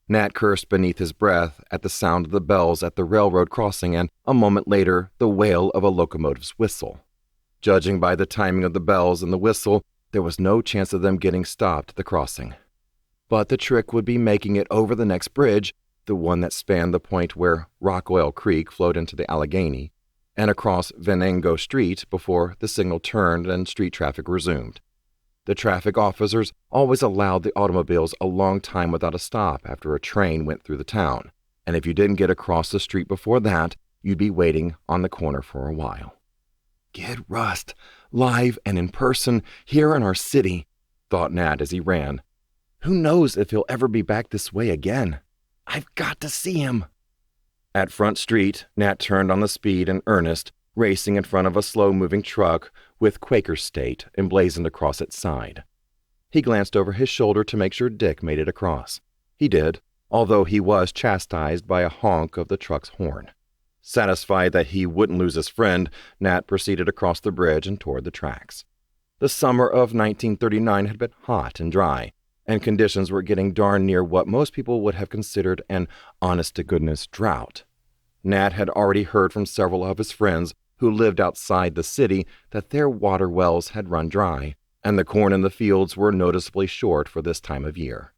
A: Nat cursed beneath his breath at the sound of the bells at the railroad crossing and, a moment later, the wail of a locomotive's whistle. Judging by the timing of the bells and the whistle, there was no chance of them getting stopped at the crossing. But the trick would be making it over the next bridge, the one that spanned the point where Rock Oil Creek flowed into the Allegheny, and across Venango Street before the signal turned and street traffic resumed. The traffic officers always allowed the automobiles a long time without a stop after a train went through the town, and if you didn't get across the street before that, you'd be waiting on the corner for a while. Gid Rust, live and in person, here in our city, thought Nat as he ran. Who knows if he'll ever be back this way again? I've got to see him. At Front Street, Nat turned on the speed in earnest, racing in front of a slow-moving truck with Quaker State emblazoned across its side. He glanced over his shoulder to make sure Dick made it across. He did, although he was chastised by a honk of the truck's horn. Satisfied that he wouldn't lose his friend, Nat proceeded across the bridge and toward the tracks. The summer of 1939 had been hot and dry, and conditions were getting darn near what most people would have considered an honest-to-goodness drought. Nat had already heard from several of his friends who lived outside the city that their water wells had run dry, and the corn in the fields were noticeably short for this time of year.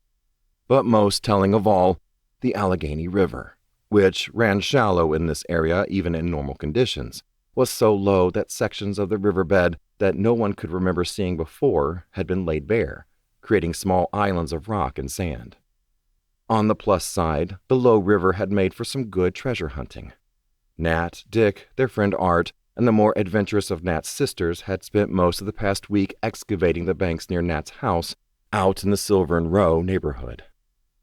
A: But most telling of all, the Allegheny River, which ran shallow in this area even in normal conditions, was so low that sections of the riverbed that no one could remember seeing before had been laid bare, creating small islands of rock and sand. On the plus side, the low river had made for some good treasure hunting. Nat, Dick, their friend Art, and the more adventurous of Nat's sisters had spent most of the past week excavating the banks near Nat's house out in the Silver and Row neighborhood.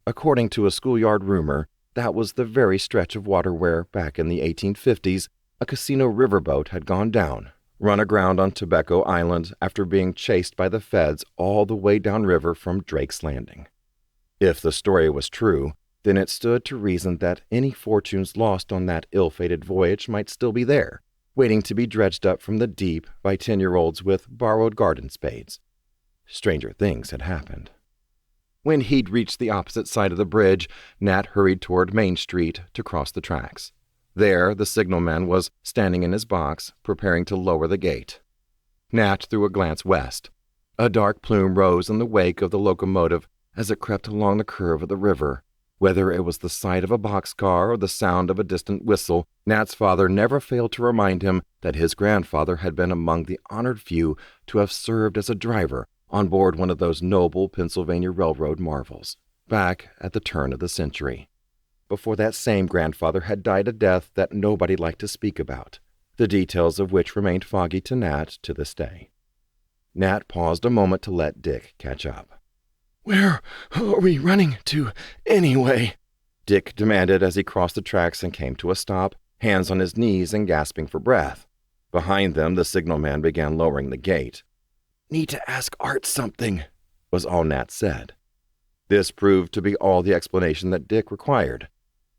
A: According to a schoolyard rumor, that was the very stretch of water where, back in the 1850s, a casino riverboat had gone down, run aground on Tobacco Island after being chased by the feds all the way downriver from Drake's Landing. If the story was true, then it stood to reason that any fortunes lost on that ill-fated voyage might still be there, waiting to be dredged up from the deep by 10-year-olds with borrowed garden spades. Stranger things had happened. When he'd reached the opposite side of the bridge, Nat hurried toward Main Street to cross the tracks. There, the signalman was standing in his box, preparing to lower the gate. Nat threw a glance west. A dark plume rose in the wake of the locomotive as it crept along the curve of the river. Whether it was the sight of a boxcar or the sound of a distant whistle, Nat's father never failed to remind him that his grandfather had been among the honored few to have served as a driver on board one of those noble Pennsylvania Railroad marvels, back at the turn of the century, before that same grandfather had died a death that nobody liked to speak about, the details of which remained foggy to Nat to this day. Nat paused a moment to let Dick catch up. "Where are we running to, anyway?" Dick demanded as he crossed the tracks and came to a stop, hands on his knees and gasping for breath. Behind them, the signalman began lowering the gate. "Need to ask Art something," was all Nat said. This proved to be all the explanation that Dick required.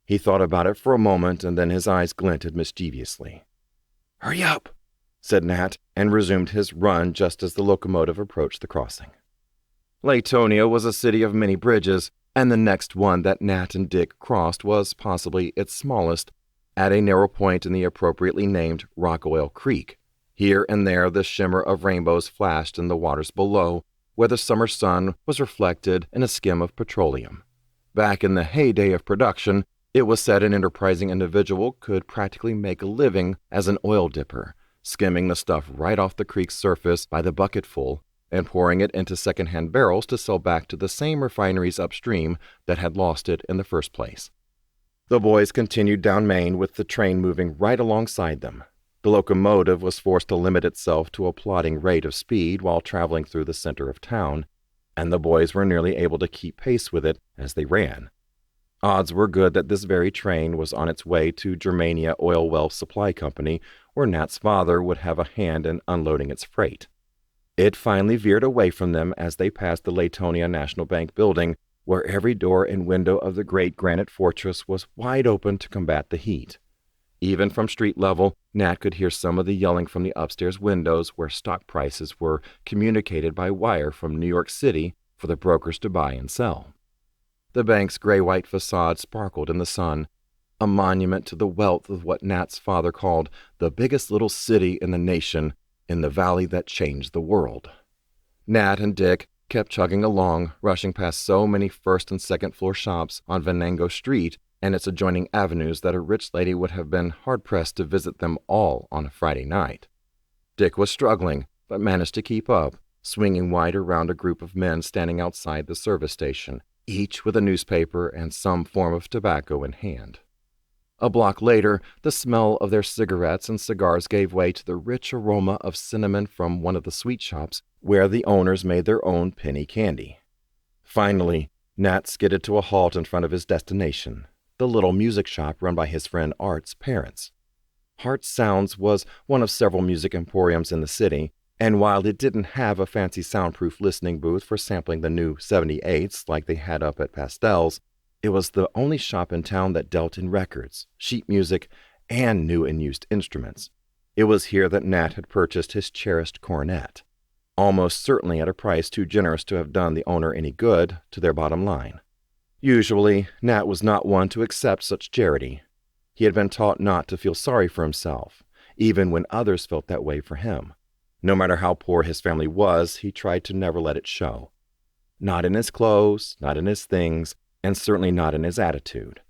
A: He thought about it for a moment, and then his eyes glinted mischievously. "Hurry up," said Nat, and resumed his run just as the locomotive approached the crossing. Latonia was a city of many bridges, and the next one that Nat and Dick crossed was possibly its smallest, at a narrow point in the appropriately named Rock Oil Creek. Here and there the shimmer of rainbows flashed in the waters below, where the summer sun was reflected in a skim of petroleum. Back in the heyday of production, it was said an enterprising individual could practically make a living as an oil dipper, skimming the stuff right off the creek's surface by the bucketful and pouring it into second-hand barrels to sell back to the same refineries upstream that had lost it in the first place. The boys continued down Main with the train moving right alongside them. The locomotive was forced to limit itself to a plodding rate of speed while traveling through the center of town, and the boys were nearly able to keep pace with it as they ran. Odds were good that this very train was on its way to Germania Oil Well Supply Company, where Nat's father would have a hand in unloading its freight. It finally veered away from them as they passed the Latonia National Bank building, where every door and window of the great granite fortress was wide open to combat the heat. Even from street level, Nat could hear some of the yelling from the upstairs windows where stock prices were communicated by wire from New York City for the brokers to buy and sell. The bank's gray-white facade sparkled in the sun, a monument to the wealth of what Nat's father called the biggest little city in the nation, in the valley that changed the world. Nat and Dick kept chugging along, rushing past so many first and second floor shops on Venango Street and its adjoining avenues that a rich lady would have been hard-pressed to visit them all on a Friday night. Dick was struggling, but managed to keep up, swinging wide around a group of men standing outside the service station, each with a newspaper and some form of tobacco in hand. A block later, the smell of their cigarettes and cigars gave way to the rich aroma of cinnamon from one of the sweet shops where the owners made their own penny candy. Finally, Nat skidded to a halt in front of his destination, the little music shop run by his friend Art's parents. Heart Sounds was one of several music emporiums in the city, and while it didn't have a fancy soundproof listening booth for sampling the new 78s like they had up at Pastel's, it was the only shop in town that dealt in records, sheet music, and new and used instruments. It was here that Nat had purchased his cherished cornet, almost certainly at a price too generous to have done the owner any good to their bottom line. Usually, Nat was not one to accept such charity. He had been taught not to feel sorry for himself, even when others felt that way for him. No matter how poor his family was, he tried to never let it show. Not in his clothes, not in his things, and certainly not in his attitude.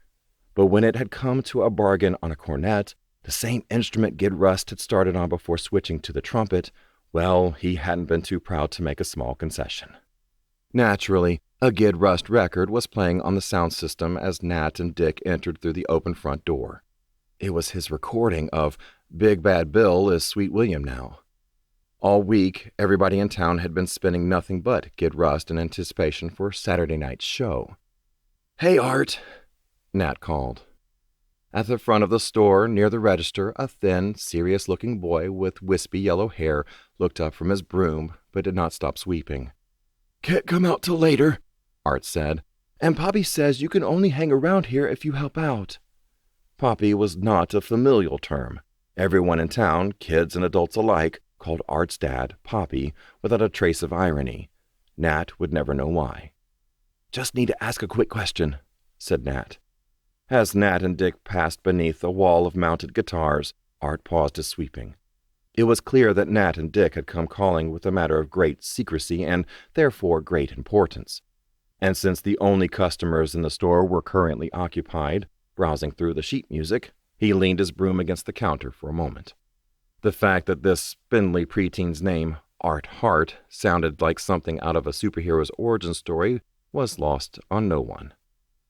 A: But when it had come to a bargain on a cornet, the same instrument Gid Rust had started on before switching to the trumpet, well, he hadn't been too proud to make a small concession. Naturally, a Gid Rust record was playing on the sound system as Nat and Dick entered through the open front door. It was his recording of Big Bad Bill is Sweet William Now. All week, everybody in town had been spinning nothing but Kid Rust in anticipation for Saturday night's show. "Hey, Art," Nat called. At the front of the store, near the register, a thin, serious-looking boy with wispy yellow hair looked up from his broom but did not stop sweeping. "Can't come out till later," Art said, "and Poppy says you can only hang around here if you help out." Poppy was not a familial term. Everyone in town, kids and adults alike, called Art's dad Poppy without a trace of irony. Nat would never know why. "Just need to ask a quick question," said Nat. As Nat and Dick passed beneath a wall of mounted guitars, Art paused his sweeping. It was clear that Nat and Dick had come calling with a matter of great secrecy and therefore great importance. And since the only customers in the store were currently occupied, browsing through the sheet music, he leaned his broom against the counter for a moment. The fact that this spindly preteen's name, Art Hart, sounded like something out of a superhero's origin story was lost on no one.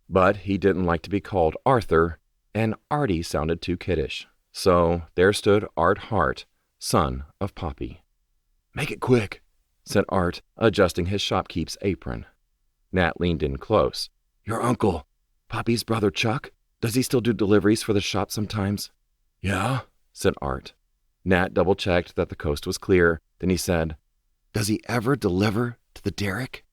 A: But he didn't like to be called Arthur, and Artie sounded too kiddish. So there stood Art Hart, son of Poppy. "Make it quick," said Art, adjusting his shopkeep's apron. Nat leaned in close. "Your uncle, Poppy's brother Chuck, does he still do deliveries for the shop sometimes?" "Yeah," said Art. Nat double-checked that the coast was clear. Then he said, "Does he ever deliver to the derrick?"